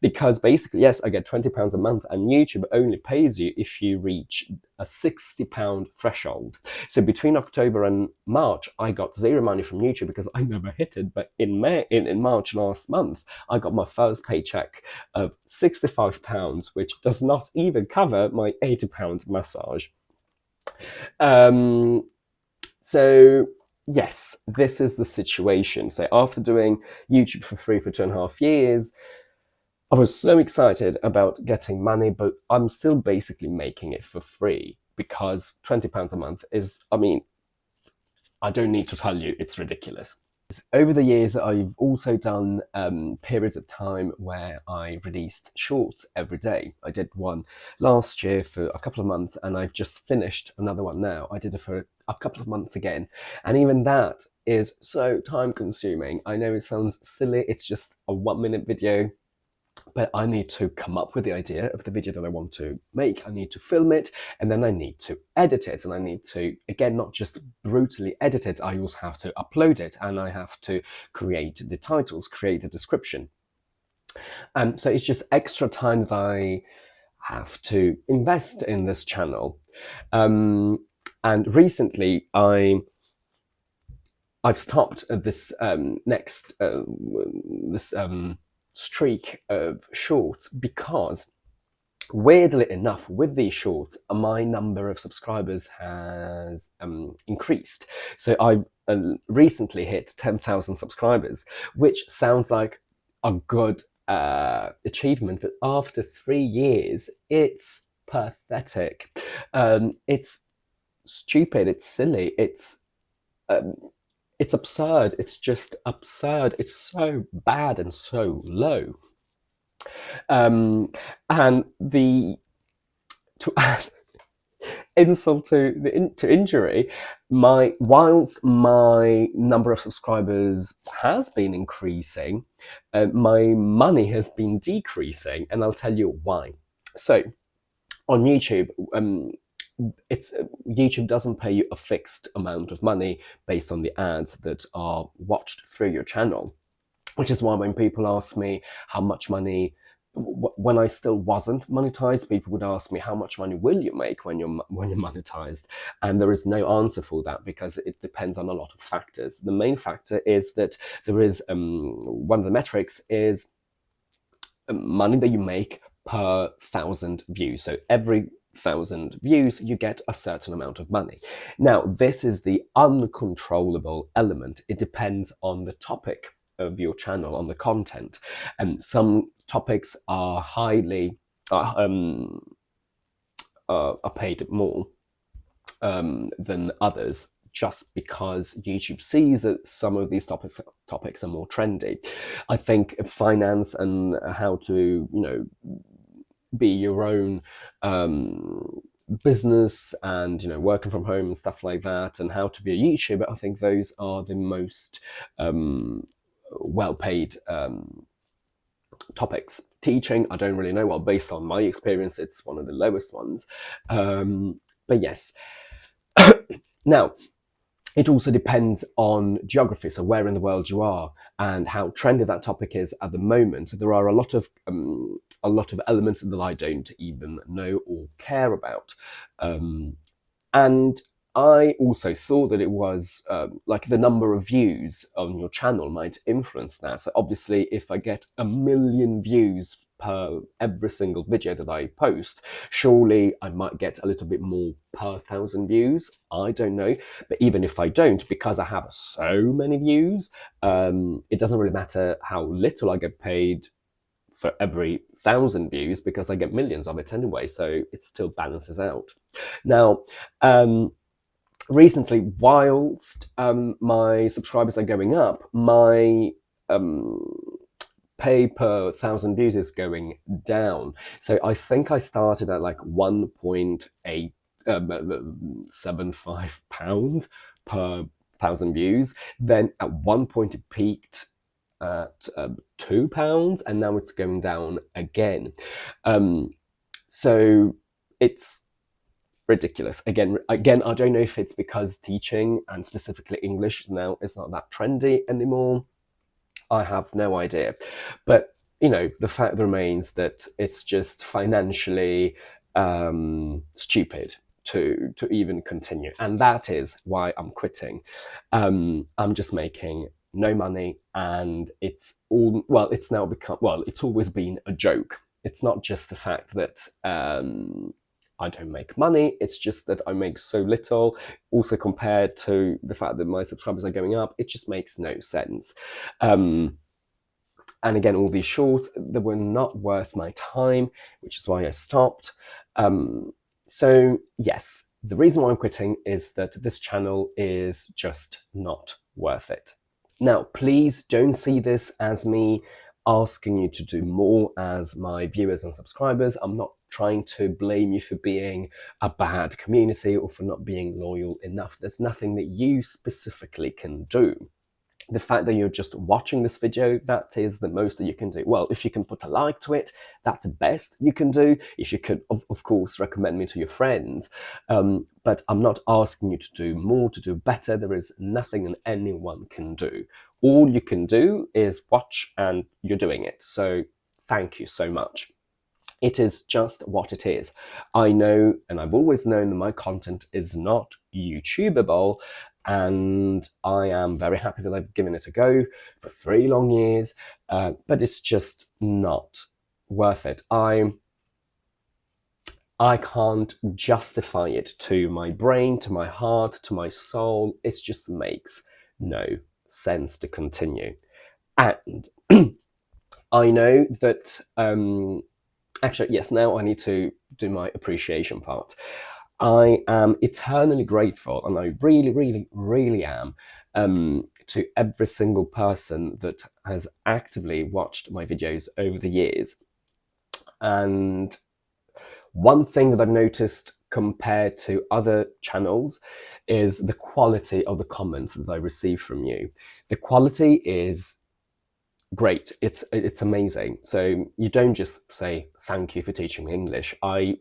Because basically, yes, I get £20 a month, and YouTube only pays you if you reach a £60 threshold. So between October and March, I got zero money from YouTube because I never hit it. But in March last month, I got my first paycheck of £65, which does not even cover my £80 massage. So yes, this is the situation. So after doing YouTube for free for 2.5 years, I was so excited about getting money, but I'm still basically making it for free, because £20 a month is, I mean, I don't need to tell you, it's ridiculous. Over the years, I've also done periods of time where I released shorts every day. I did one last year for a couple of months, and I've just finished another one now. I did it for a couple of months again, and even that is so time consuming. I know it sounds silly, it's just a 1-minute video, but I need to come up with the idea of the video that I want to make. I need to film it, and then I need to edit it, and I need to, again, not just brutally edit it, I also have to upload it, and I have to create the titles, create the description. So it's just extra time that I have to invest in this channel. And recently I've stopped this streak of shorts, because weirdly enough, with these shorts, my number of subscribers has increased. So I recently hit 10,000 subscribers, which sounds like a good achievement, but after 3 years, it's pathetic. It's stupid, it's silly, it's absurd. It's just absurd. It's so bad and so low. And to add insult to injury, whilst my number of subscribers has been increasing, my money has been decreasing, and I'll tell you why. So on YouTube, YouTube doesn't pay you a fixed amount of money based on the ads that are watched through your channel, which is why when people ask me how much money, when I still wasn't monetized, people would ask me, how much money will you make when you're monetized? And there is no answer for that, because it depends on a lot of factors. The main factor is that there is one of the metrics is money that you make per 1,000 views. So every 1,000 views, you get a certain amount of money. Now, this is the uncontrollable element. It depends on the topic of your channel, on the content. And some topics are highly are paid more than others, just because YouTube sees that some of these topics are more trendy. I think finance and how to, be your own business, and working from home and stuff like that, and how to be a YouTuber, I think those are the most well-paid topics. Teaching, I don't really know. Well, based on my experience, it's one of the lowest ones. But yes. Now, it also depends on geography, so where in the world you are and how trendy that topic is at the moment. There are a lot of elements that I don't even know or care about. And I also thought that it was like the number of views on your channel might influence that. So obviously, if I get 1 million views per every single video that I post, surely I might get a little bit more per 1,000 views. I don't know. But even if I don't, because I have so many views, it doesn't really matter how little I get paid for every 1,000 views, because I get millions of it anyway, so it still balances out. Now, recently, whilst my subscribers are going up, my pay per 1,000 views is going down. So I think I started at like 1.875 pounds per 1,000 views. Then at one point it peaked at £2, and now it's going down again. So it's ridiculous. Again, I don't know if it's because teaching, and specifically English now, is not that trendy anymore. I have no idea. But, the fact remains that it's just financially stupid to even continue. And that is why I'm quitting. I'm just making no money, and it's now become, it's always been a joke. It's not just the fact that I don't make money, it's just that I make so little. Also, compared to the fact that my subscribers are going up, it just makes no sense. And again, all these shorts, they were not worth my time, which is why I stopped. So yes, the reason why I'm quitting is that this channel is just not worth it. Now, please don't see this as me asking you to do more as my viewers and subscribers. I'm not trying to blame you for being a bad community or for not being loyal enough. There's nothing that you specifically can do. The fact that you're just watching this video, that is the most that you can do. Well, if you can put a like to it, that's the best you can do. If you could, of course, recommend me to your friends. But I'm not asking you to do more, to do better. There is nothing that anyone can do. All you can do is watch, and you're doing it. So thank you so much. It is just what it is. I know, and I've always known, that my content is not YouTubeable, and I am very happy that I've given it a go for 3 long years, but it's just not worth it. I can't justify it to my brain, to my heart, to my soul. It just makes no sense to continue. And I know that, actually, yes, now I need to do my appreciation part. I am eternally grateful, and I really, really, really am, to every single person that has actively watched my videos over the years. And one thing that I've noticed compared to other channels is the quality of the comments that I receive from you. The quality is great. It's amazing. So you don't just say, thank you for teaching me English. I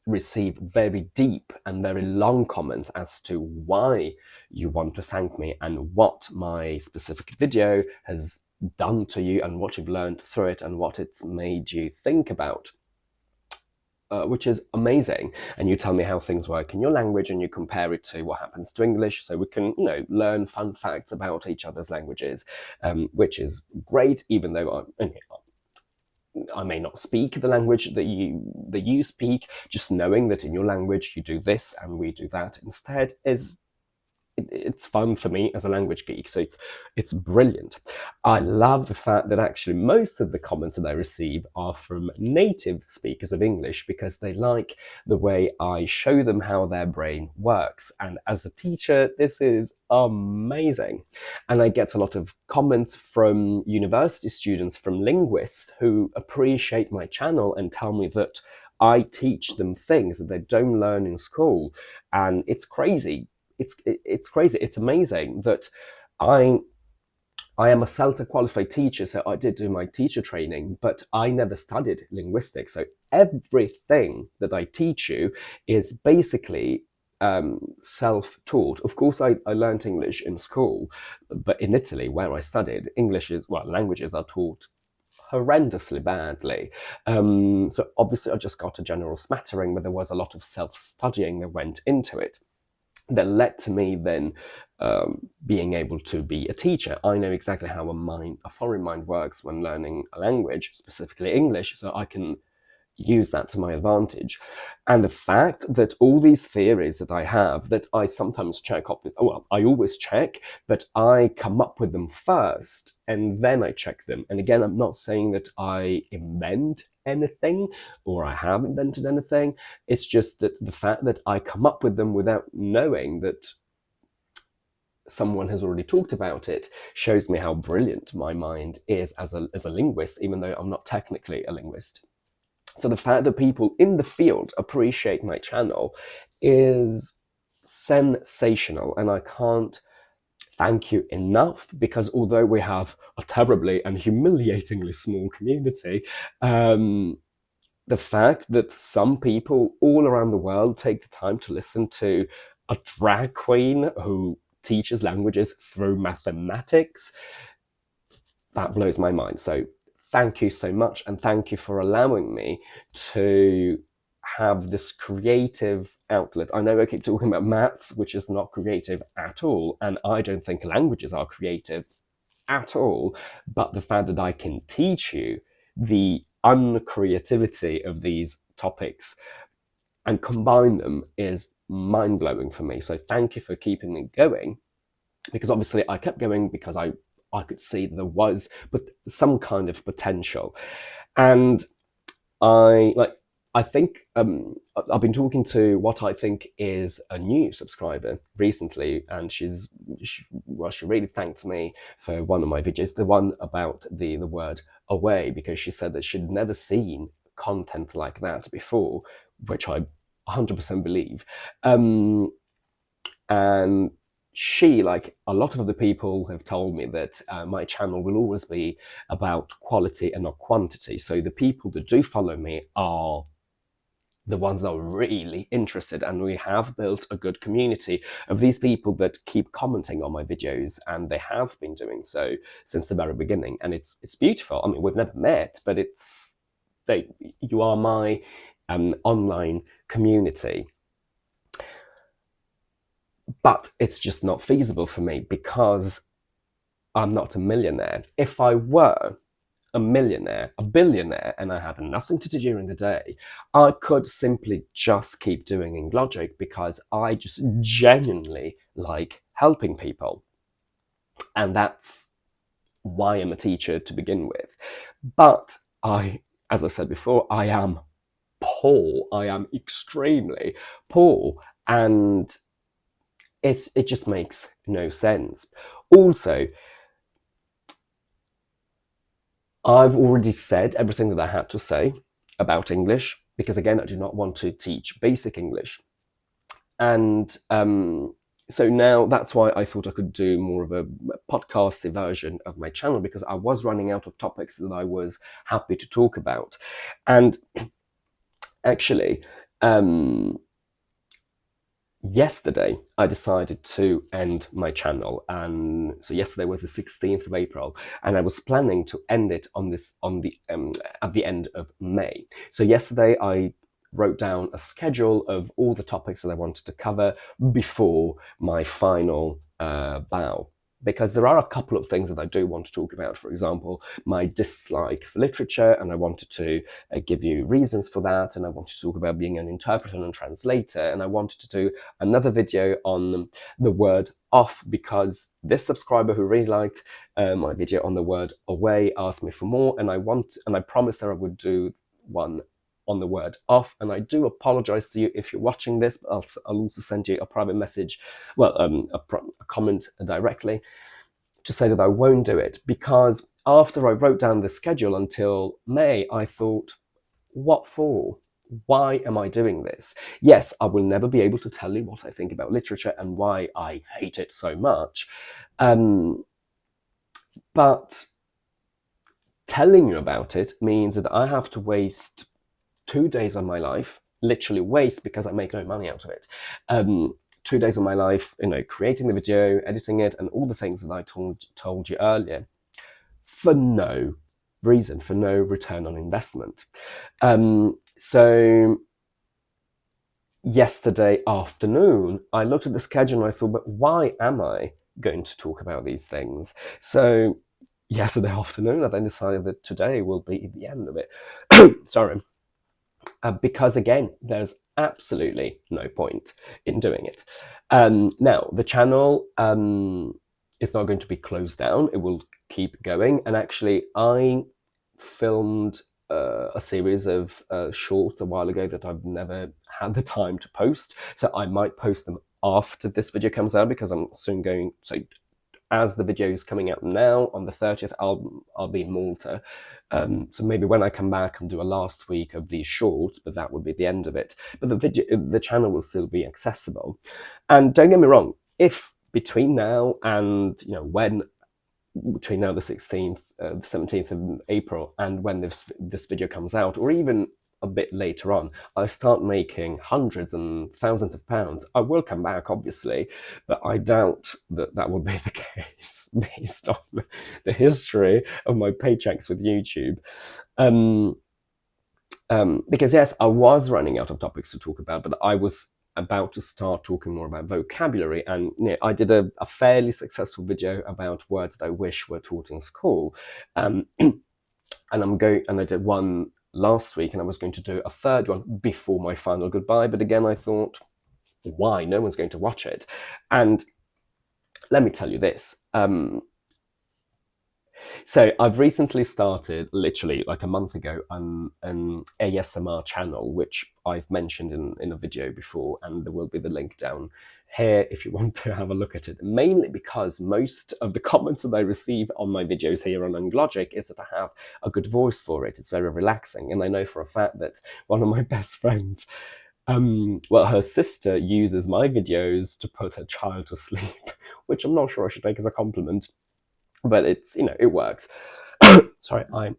receive very deep and very long comments as to why you want to thank me and what my specific video has done to you and what you've learned through it and what it's made you think about, which is amazing. And you tell me how things work in your language, and you compare it to what happens to English, so we can, learn fun facts about each other's languages, which is great, even though I may not speak the language that you speak. Just knowing that in your language you do this and we do that instead it's fun for me as a language geek. So it's brilliant. I love the fact that actually most of the comments that I receive are from native speakers of English, because they like the way I show them how their brain works. And as a teacher, this is amazing. And I get a lot of comments from university students, from linguists, who appreciate my channel and tell me that I teach them things that they don't learn in school. And it's crazy. It's crazy. It's amazing that I am a CELTA qualified teacher, so I did do my teacher training, but I never studied linguistics. So everything that I teach you is basically self-taught. Of course, I learned English in school, but in Italy, where I studied, languages are taught horrendously badly. So obviously I just got a general smattering, but there was a lot of self-studying that went into it that led to me then being able to be a teacher. I know exactly how a foreign mind works when learning a language, specifically English, so I can use that to my advantage. And the fact that all these theories that I have, that I sometimes check up with, I always check, but I come up with them first and then I check them. And again, I'm not saying that I invent anything or I have invented anything. It's just that the fact that I come up with them without knowing that someone has already talked about it shows me how brilliant my mind is as a linguist, even though I'm not technically a linguist. So the fact that people in the field appreciate my channel is sensational, and I can't thank you enough, because although we have a terribly and humiliatingly small community, the fact that some people all around the world take the time to listen to a drag queen who teaches languages through mathematics, that blows my mind. So thank you so much, and thank you for allowing me to have this creative outlet. I know I keep talking about maths, which is not creative at all, and I don't think languages are creative at all, but the fact that I can teach you the uncreativity of these topics and combine them is mind-blowing for me. So thank you for keeping me going, because obviously I kept going because I could see there was some kind of potential. And I think I've been talking to what I think is a new subscriber recently, and she really thanked me for one of my videos, the one about the word away, because she said that she'd never seen content like that before, which I 100% believe. And she, like a lot of other people, have told me that my channel will always be about quality and not quantity. So the people that do follow me are the ones that are really interested, and we have built a good community of these people that keep commenting on my videos, and they have been doing so since the very beginning, and it's beautiful. I mean, we've never met, but you are my online community. But it's just not feasible for me because I'm not a millionaire. If I were a millionaire, a billionaire, and I had nothing to do during the day, I could simply just keep doing Englogic because I just genuinely like helping people. And that's why I'm a teacher to begin with. But as I said before, I am poor. I am extremely poor. And it just makes no sense. Also, I've already said everything that I had to say about English, because again, I do not want to teach basic English. And so now that's why I thought I could do more of a podcasty version of my channel, because I was running out of topics that I was happy to talk about. And actually, yesterday I decided to end my channel, and so yesterday was the 16th of April, and I was planning to end it at the end of May. So yesterday I wrote down a schedule of all the topics that I wanted to cover before my final bow, because there are a couple of things that I do want to talk about. For example, my dislike for literature, and I wanted to give you reasons for that, and I wanted to talk about being an interpreter and translator, and I wanted to do another video on the word off, because this subscriber who really liked my video on the word away asked me for more, and I promised that I would do one on the word off. And I do apologize to you if you're watching this, but I'll also send you a private message, well, a comment directly, to say that I won't do it, because after I wrote down the schedule until May, I thought, what for? Why am I doing this? Yes, I will never be able to tell you what I think about literature and why I hate it so much. But telling you about it means that I have to waste 2 days of my life, literally waste, because I make no money out of it. 2 days of my life, creating the video, editing it, and all the things that I told you earlier, for no reason, for no return on investment. So yesterday afternoon, I looked at the schedule and I thought, but why am I going to talk about these things? So yesterday afternoon, I then decided that today will be the end of it. Sorry. Because again, there's absolutely no point in doing it. Now, the channel is not going to be closed down. It will keep going. And actually, I filmed a series of shorts a while ago that I've never had the time to post. So I might post them after this video comes out, because I'm soon going to, as the video is coming out now on the 30th, I'll be in Malta. So maybe when I come back, I'll do a last week of these shorts, but that will be the end of it. But the channel will still be accessible. And don't get me wrong, if between now and, between now the 16th, the 17th of April, and when this video comes out, or even a bit later on, I start making hundreds and thousands of pounds, I will come back, obviously, but I doubt that that will be the case based on the history of my paychecks with YouTube. Because yes, I was running out of topics to talk about, but I was about to start talking more about vocabulary, and I did a fairly successful video about words that I wish were taught in school, and I did one last week, and I was going to do a third one before my final goodbye, but again I thought, why? No one's going to watch it. And let me tell you this. So I've recently started, literally like a month ago, an ASMR channel, which I've mentioned in a video before, and there will be the link down here if you want to have a look at it, mainly because most of the comments that I receive on my videos here on Englogic is that I have a good voice for it. It's very relaxing, and I know for a fact that one of my best friends, her sister uses my videos to put her child to sleep, which I'm not sure I should take as a compliment, but it's, it works. Sorry, I'm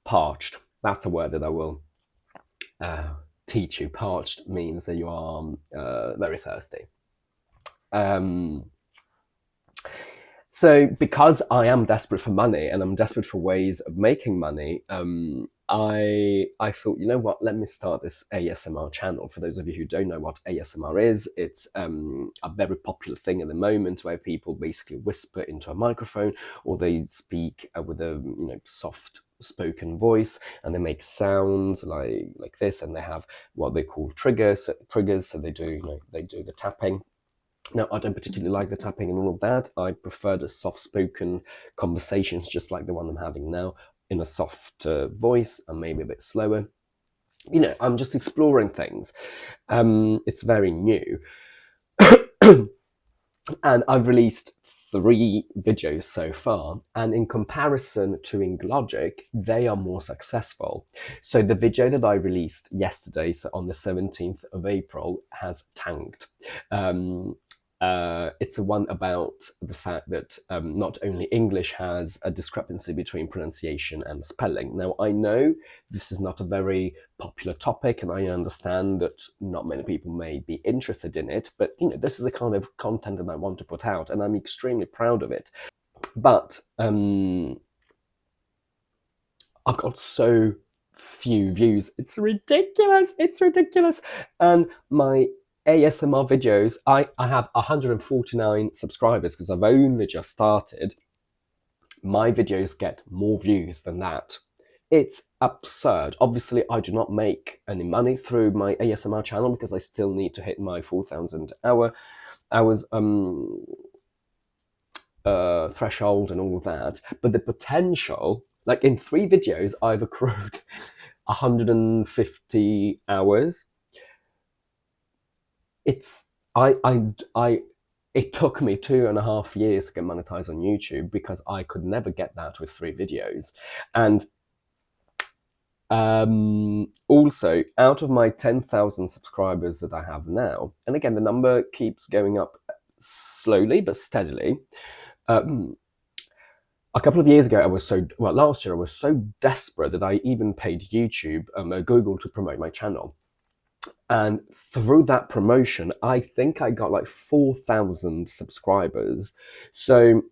parched. That's a word that I will teach you. Parched means that you are very thirsty. So because I am desperate for money, and I'm desperate for ways of making money, I thought, you know what, let me start this ASMR channel. For those of you who don't know what ASMR is, it's a very popular thing at the moment, where people basically whisper into a microphone, or they speak with a soft spoken voice, and they make sounds like this, and they have what they call triggers. So they do the tapping. Now, I don't particularly like the tapping and all of that. I prefer the soft-spoken conversations, just like the one I'm having now, in a softer voice and maybe a bit slower. I'm just exploring things. It's very new. And I've released 3 videos so far, and in comparison to Englogic, they are more successful. So the video that I released yesterday, so on the 17th of April, has tanked. It's a one about the fact that not only English has a discrepancy between pronunciation and spelling. Now, I know this is not a very popular topic, and I understand that not many people may be interested in it, but this is the kind of content that I want to put out, and I'm extremely proud of it. But I've got so few views. It's ridiculous. And my ASMR videos, I have 149 subscribers because I've only just started. My videos get more views than that. It's absurd. Obviously, I do not make any money through my ASMR channel because I still need to hit my 4,000 hours threshold and all of that. But the potential, like in 3 videos, I've accrued 150 hours. It took me 2.5 years to get monetized on YouTube because I could never get that with 3 videos. And also, out of my 10,000 subscribers that I have now, and again, the number keeps going up slowly but steadily. A couple of years ago, last year, I was so desperate that I even paid YouTube, Google, to promote my channel. And through that promotion, I think I got like 4,000 subscribers. So,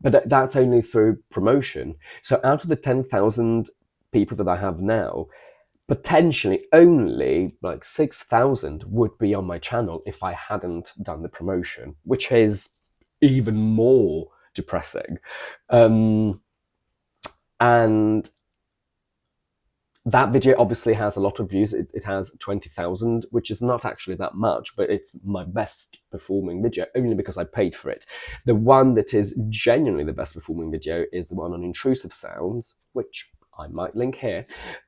but that's only through promotion. So out of the 10,000 people that I have now, potentially only like 6,000 would be on my channel if I hadn't done the promotion, which is even more depressing. And that video obviously has a lot of views. It has 20,000, which is not actually that much, but it's my best performing video only because I paid for it. The one that is genuinely the best performing video is the one on intrusive sounds, which I might link here.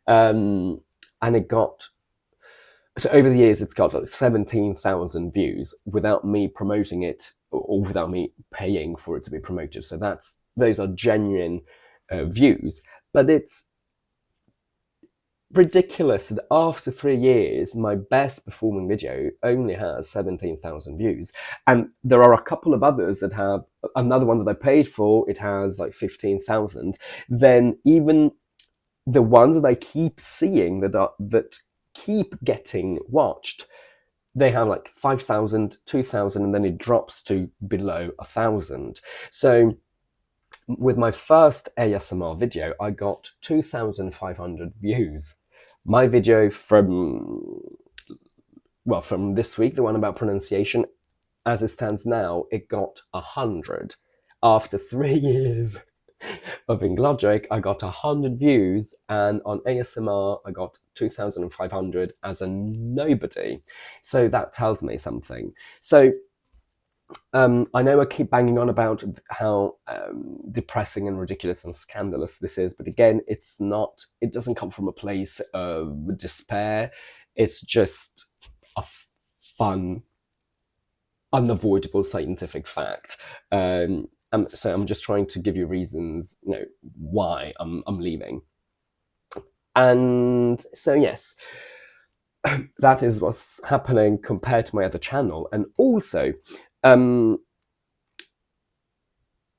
And it got, so over the years, it's got like 17,000 views without me promoting it or without me paying for it to be promoted. So those are genuine views, but it's ridiculous that after 3 years, my best performing video only has 17,000 views. And there are a couple of others that have, another one that I paid for, it has like 15,000. Then even the ones that I keep seeing that keep getting watched, they have like 5,000, 2,000, and then it drops to below 1,000. So with my first ASMR video, I got 2,500 views. My video from this week, the one about pronunciation, as it stands now, it got 100. After 3 years of Englogic, I got 100 views, and on ASMR, I got 2,500 as a nobody. So that tells me something. So I know I keep banging on about how depressing and ridiculous and scandalous this is, but again, it's not, it doesn't come from a place of despair. It's just a fun, unavoidable scientific fact. So I'm just trying to give you reasons, why I'm leaving. And so, yes, that is what's happening compared to my other channel. And also,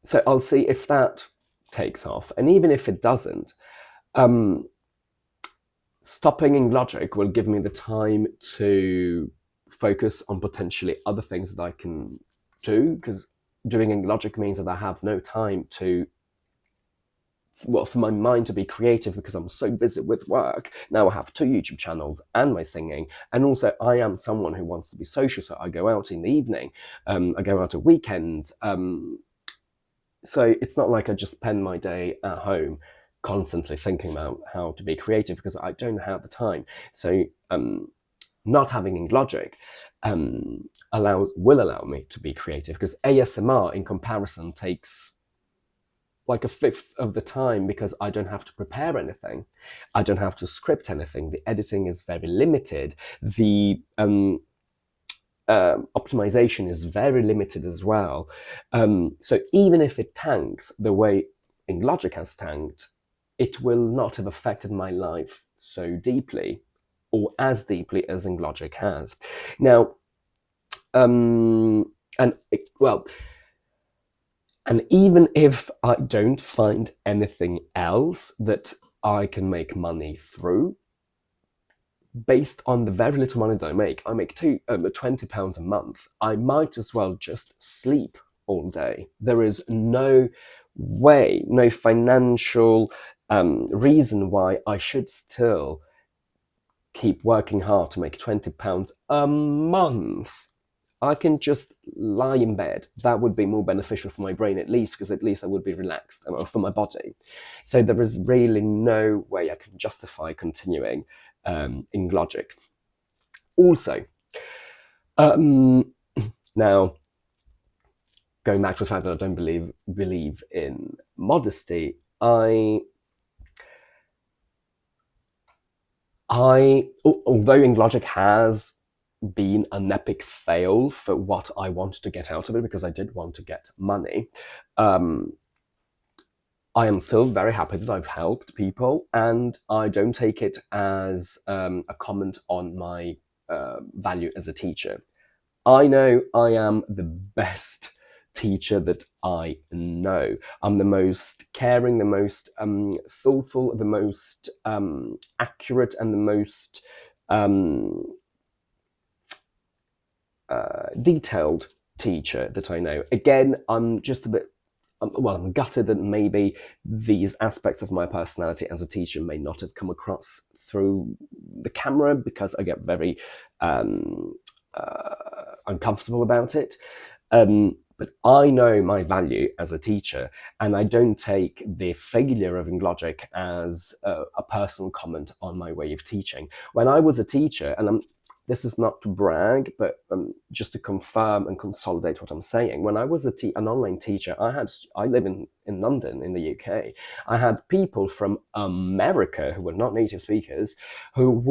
so I'll see if that takes off. And even if it doesn't, stopping Englogic will give me the time to focus on potentially other things that I can do, because doing Englogic means that I have no time to, for my mind to be creative, because I'm so busy with work. Now I have 2 YouTube channels and my singing, and also I am someone who wants to be social, so I go out in the evening, I go out at weekends, so it's not like I just spend my day at home constantly thinking about how to be creative, because I don't have the time. So not having Englogic will allow me to be creative, because ASMR in comparison takes like a fifth of the time, because I don't have to prepare anything. I don't have to script anything. The editing is very limited. The optimization is very limited as well. So even if it tanks the way Englogic has tanked, it will not have affected my life so deeply, or as deeply as Englogic has. Now, and even if I don't find anything else that I can make money through, based on the very little money that I make £20 a month, I might as well just sleep all day. There is no way, no financial reason why I should still keep working hard to make £20 a month. I can just lie in bed. That would be more beneficial for my brain, at least, because at least I would be relaxed, for my body. So there is really no way I can justify continuing Englogic. Also, now, going back to the fact that I don't believe in modesty, although Englogic has been an epic fail for what I wanted to get out of it, because I did want to get money, I am still very happy that I've helped people, and I don't take it as a comment on my value as a teacher. I know I am the best teacher that I know. I'm the most caring, the most thoughtful, the most accurate, and the most detailed teacher that I know. Again, I'm just a bit, I'm gutted that maybe these aspects of my personality as a teacher may not have come across through the camera, because I get very uncomfortable about it. But I know my value as a teacher, and I don't take the failure of Englogic as a personal comment on my way of teaching. When I was a teacher, and this is not to brag, but just to confirm and consolidate what I'm saying. When I was an online teacher, I live in London, in the UK. I had people from America who were not native speakers, who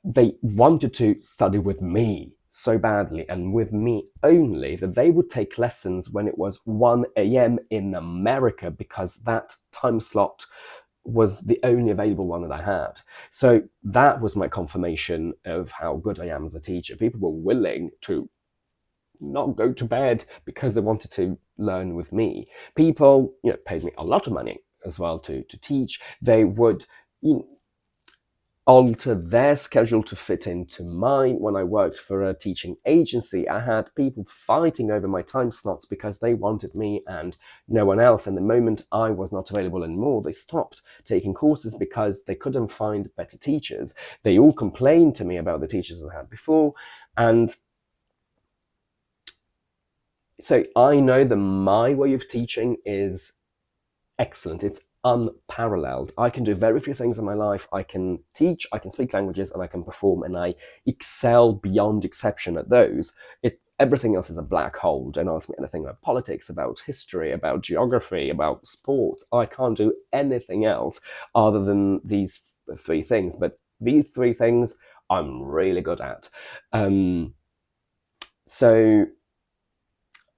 they wanted to study with me so badly, and with me only, that they would take lessons when it was 1 a.m. in America, because that time slot was the only available one that I had. So that was my confirmation of how good I am as a teacher. People were willing to not go to bed because they wanted to learn with me. People, paid me a lot of money as well to teach. They would alter their schedule to fit into mine. When I worked for a teaching agency, I had people fighting over my time slots because they wanted me and no one else. And the moment I was not available anymore, they stopped taking courses because they couldn't find better teachers. They all complained to me about the teachers I had before. And so I know that my way of teaching is excellent. It's unparalleled. I can do very few things in my life. I can teach, I can speak languages, and I can perform, and I excel beyond exception at those. Everything else is a black hole. Don't ask me anything about politics, about history, about geography, about sports. I can't do anything else other than these three things. But these three things I'm really good at. So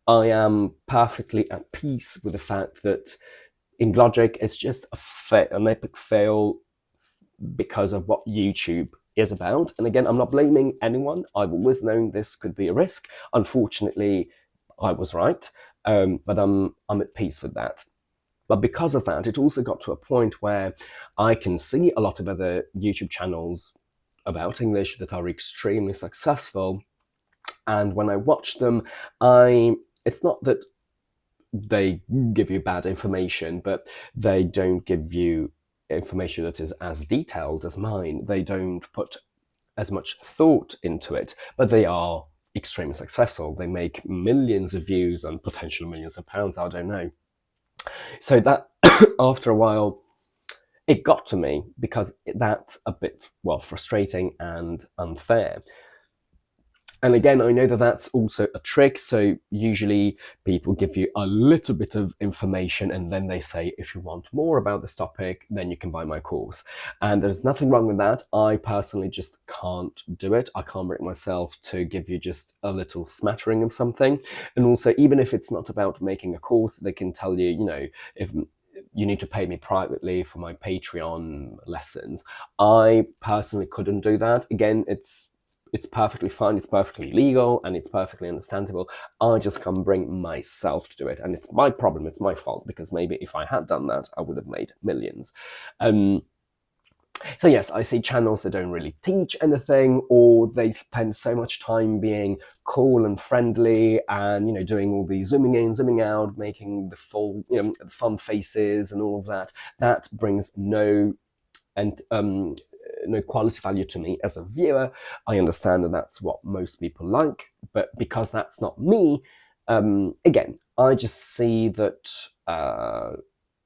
I am perfectly at peace with the fact that Englogic is just an epic fail because of what YouTube is about. And again, I'm not blaming anyone. I've always known this could be a risk. Unfortunately, I was right, but I'm at peace with that. But because of that, it also got to a point where I can see a lot of other YouTube channels about English that are extremely successful. And when I watch them, it's not that they give you bad information, but they don't give you information that is as detailed as mine. They don't put as much thought into it, but they are extremely successful. They make millions of views and potentially millions of pounds, I don't know. So that after a while, it got to me because that's a bit, frustrating and unfair. And again, I know that that's also a trick. So usually people give you a little bit of information and then they say, if you want more about this topic, then you can buy my course. And there's nothing wrong with that. I personally just can't do it. I can't bring myself to give you just a little smattering of something. And also, even if it's not about making a course, they can tell you, if you need to pay me privately for my Patreon lessons. I personally couldn't do that. Again, it's perfectly fine, it's perfectly legal, and it's perfectly understandable. I just can't bring myself to do it. And it's my problem, it's my fault, because maybe if I had done that, I would have made millions. So yes, I see channels that don't really teach anything, or they spend so much time being cool and friendly and, doing all the zooming in, zooming out, making the full, fun faces and all of that. That brings no quality value to me as a viewer. I understand that that's what most people like, but because that's not me, again, I just see that,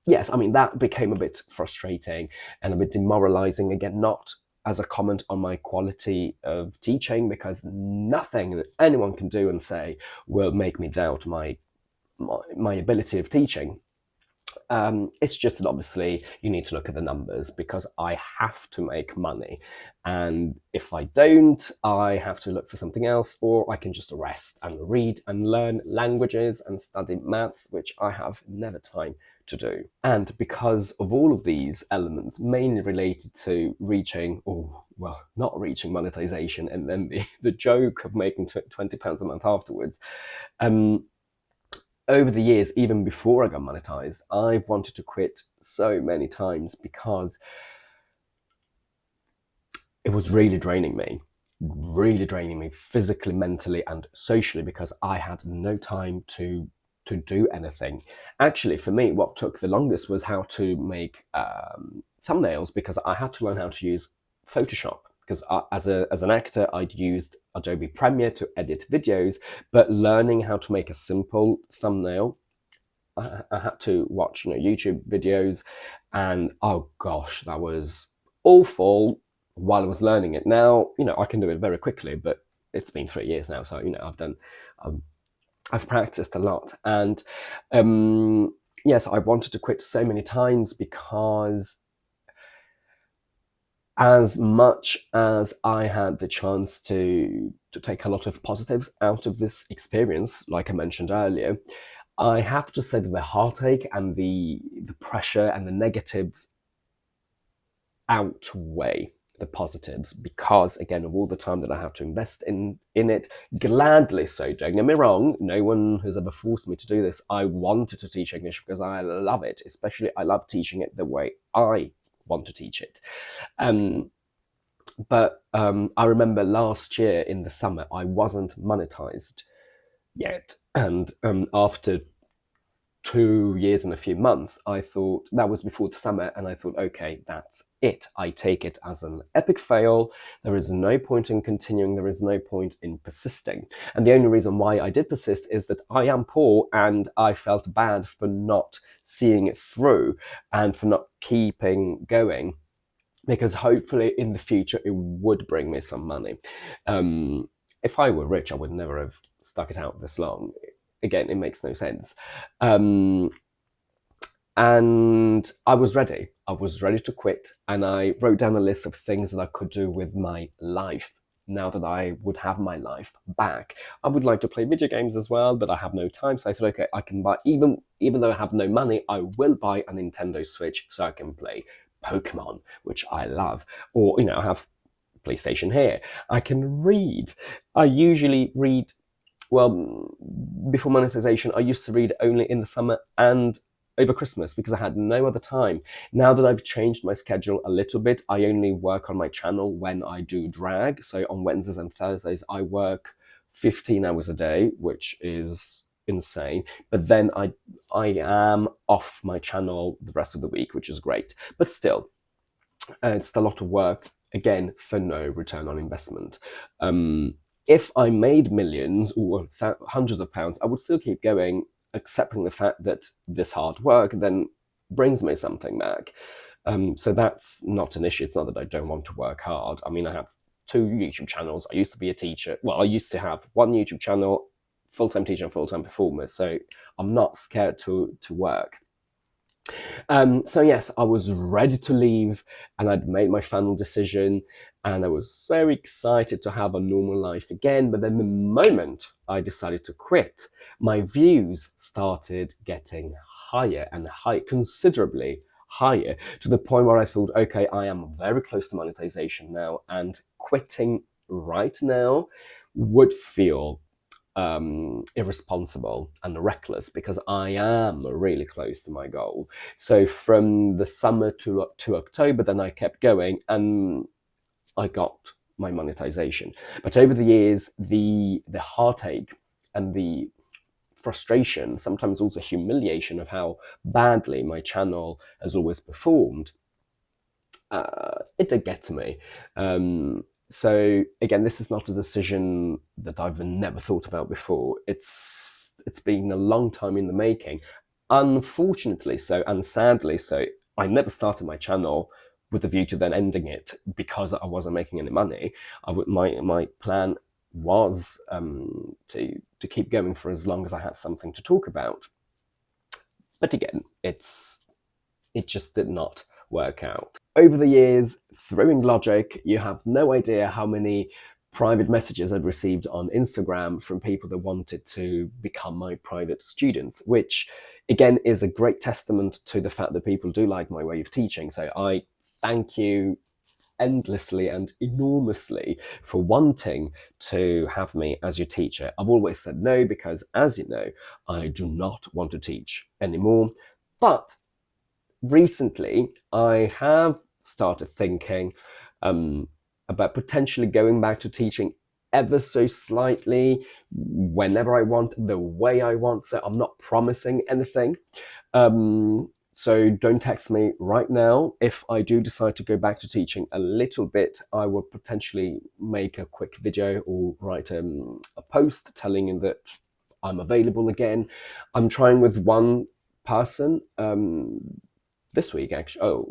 yes, that became a bit frustrating and a bit demoralizing. Again, not as a comment on my quality of teaching, because nothing that anyone can do and say will make me doubt my ability of teaching. It's just that obviously you need to look at the numbers, because I have to make money, and if I don't, I have to look for something else, or I can just rest and read and learn languages and study maths, which I have never time to do. And because of all of these elements, mainly related to reaching, not reaching monetization, and then the joke of making £20 a month afterwards, over the years, even before I got monetized, I've wanted to quit so many times because it was really draining me physically, mentally, and socially, because I had no time to do anything. Actually, for me, what took the longest was how to make thumbnails, because I had to learn how to use Photoshop. Because as an actor, I'd used Adobe Premiere to edit videos, but learning how to make a simple thumbnail, I had to watch YouTube videos, and oh gosh, that was awful while I was learning it. Now, I can do it very quickly, but it's been 3 years now, so I've practiced a lot. And yes, I wanted to quit so many times, because as much as I had the chance to take a lot of positives out of this experience, like I mentioned earlier, I have to say that the heartache and the pressure and the negatives outweigh the positives, because again of all the time that I have to invest in it, gladly so, don't get me wrong, no one has ever forced me to do this. I wanted to teach English because I love it, especially I love teaching it the way I want to teach it. But I remember last year in the summer I wasn't monetized yet, and after 2 years and a few months, I thought, that was before the summer, and I thought, okay, that's it. I take it as an epic fail. There is no point in continuing. There is no point in persisting. And the only reason why I did persist is that I am poor, and I felt bad for not seeing it through and for not keeping going, because hopefully in the future it would bring me some money. If I were rich, I would never have stuck it out this long. Again, it makes no sense. And I was ready. I was ready to quit, and I wrote down a list of things that I could do with my life now that I would have my life back. I would like to play video games as well, but I have no time. So I thought, okay, I can buy, even though I have no money, I will buy a Nintendo Switch so I can play Pokemon, which I love. Or, I have PlayStation here. I can read. I usually read, well, before monetization, I used to read only in the summer and over Christmas because I had no other time. Now that I've changed my schedule a little bit, I only work on my channel when I do drag. So on Wednesdays and Thursdays, I work 15 hours a day, which is insane. But then I am off my channel the rest of the week, which is great. But still, it's a lot of work, again, for no return on investment. If I made millions or hundreds of pounds, I would still keep going, accepting the fact that this hard work then brings me something back. So that's not an issue. It's not that I don't want to work hard. I mean, I have 2 YouTube channels. I used to be a teacher. Well, I used to have 1 YouTube channel, full-time teacher and full-time performer. So I'm not scared to work. So yes, I was ready to leave, and I'd made my final decision, and I was so excited to have a normal life again. But then the moment I decided to quit, my views started getting higher and higher, considerably higher, to the point where I thought, okay, I am very close to monetization now, and quitting right now would feel irresponsible and reckless, because I am really close to my goal. So from the summer to October, then I kept going, and I got my monetization. But over the years, the heartache and the frustration, sometimes also humiliation of how badly my channel has always performed, it did get to me. So again, this is not a decision that I've never thought about before. It's been a long time in the making. Unfortunately so, and sadly so, I never started my channel with the view to then ending it because I wasn't making any money. My plan was to keep going for as long as I had something to talk about. But again, it just did not work out. Over the years, through Englogic, you have no idea how many private messages I'd received on Instagram from people that wanted to become my private students, which again is a great testament to the fact that people do like my way of teaching. So I thank you endlessly and enormously for wanting to have me as your teacher. I've always said no because, as you know, I do not want to teach anymore. But recently, I have started thinking about potentially going back to teaching ever so slightly, whenever I want, the way I want. So I'm not promising anything. So don't text me right now. If I do decide to go back to teaching a little bit, I will potentially make a quick video or write a post telling you that I'm available again. I'm trying with one person this week, actually. Oh,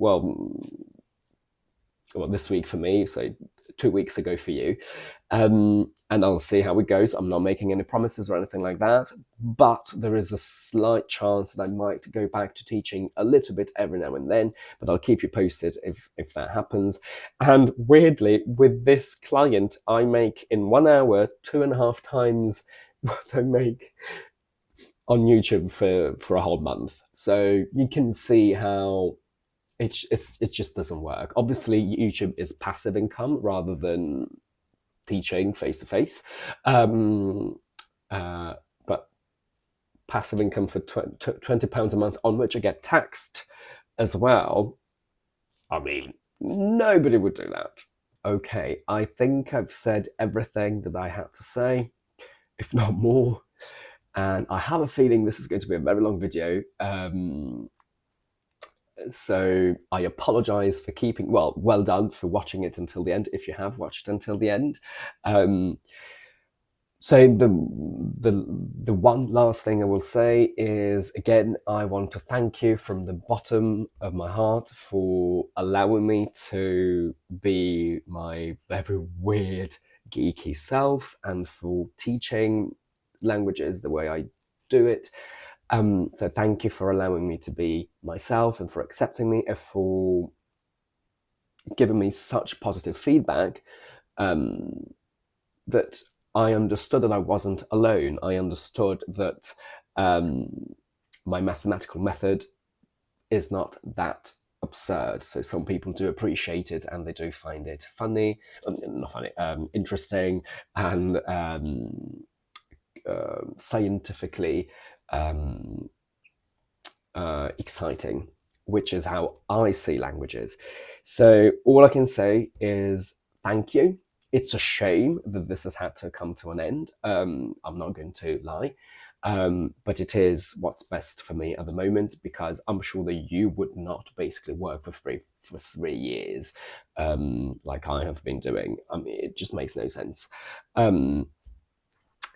well, this week for me, so 2 weeks ago for you. And I'll see how it goes. I'm not making any promises or anything like that, but there is a slight chance that I might go back to teaching a little bit every now and then, but I'll keep you posted if that happens. And weirdly, with this client, I make in 1 hour 2.5 times what I make on YouTube for a whole month. So you can see how it just doesn't work. Obviously, YouTube is passive income rather than teaching face to face, but passive income for £20 a month on which I get taxed as well. I mean, nobody would do that. Okay, I think I've said everything that I had to say, if not more. And I have a feeling this is going to be a very long video. So I apologize for keeping, well done for watching it until the end, if you have watched until the end. So the one last thing I will say is, again, I want to thank you from the bottom of my heart for allowing me to be my very weird, geeky self, and for teaching languages the way I do it. So thank you for allowing me to be myself, and for accepting me, and for giving me such positive feedback, that I understood that I wasn't alone. I understood that my mathematical method is not that absurd. So some people do appreciate it, and they do find it funny, not funny, interesting, and scientifically exciting, which is how I see languages. So all I can say is thank you. It's a shame that this has had to come to an end. I'm not going to lie, but it is what's best for me at the moment, because I'm sure that you would not basically work for free for 3 years, like I have been doing. I mean, it just makes no sense.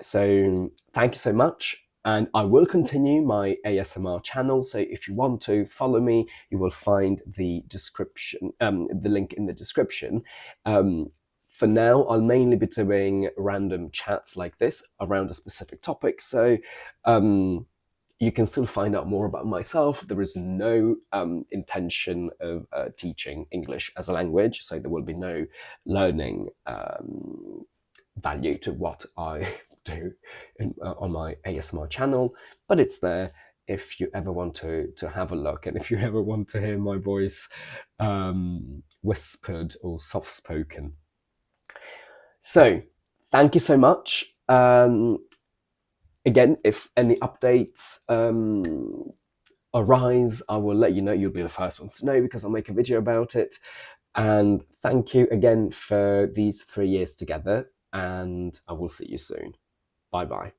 So thank you so much. And I will continue my ASMR channel. So if you want to follow me, you will find the description, the link in the description. For now, I'll mainly be doing random chats like this around a specific topic. So you can still find out more about myself. There is no intention of teaching English as a language. So there will be no learning value to what I do on my ASMR channel, but it's there if you ever want to have a look, and if you ever want to hear my voice whispered or soft-spoken. So thank you so much. Again, if any updates arise, I will let you know. You'll be the first ones to know, because I'll make a video about it. And thank you again for these 3 years together, and I will see you soon. Bye bye.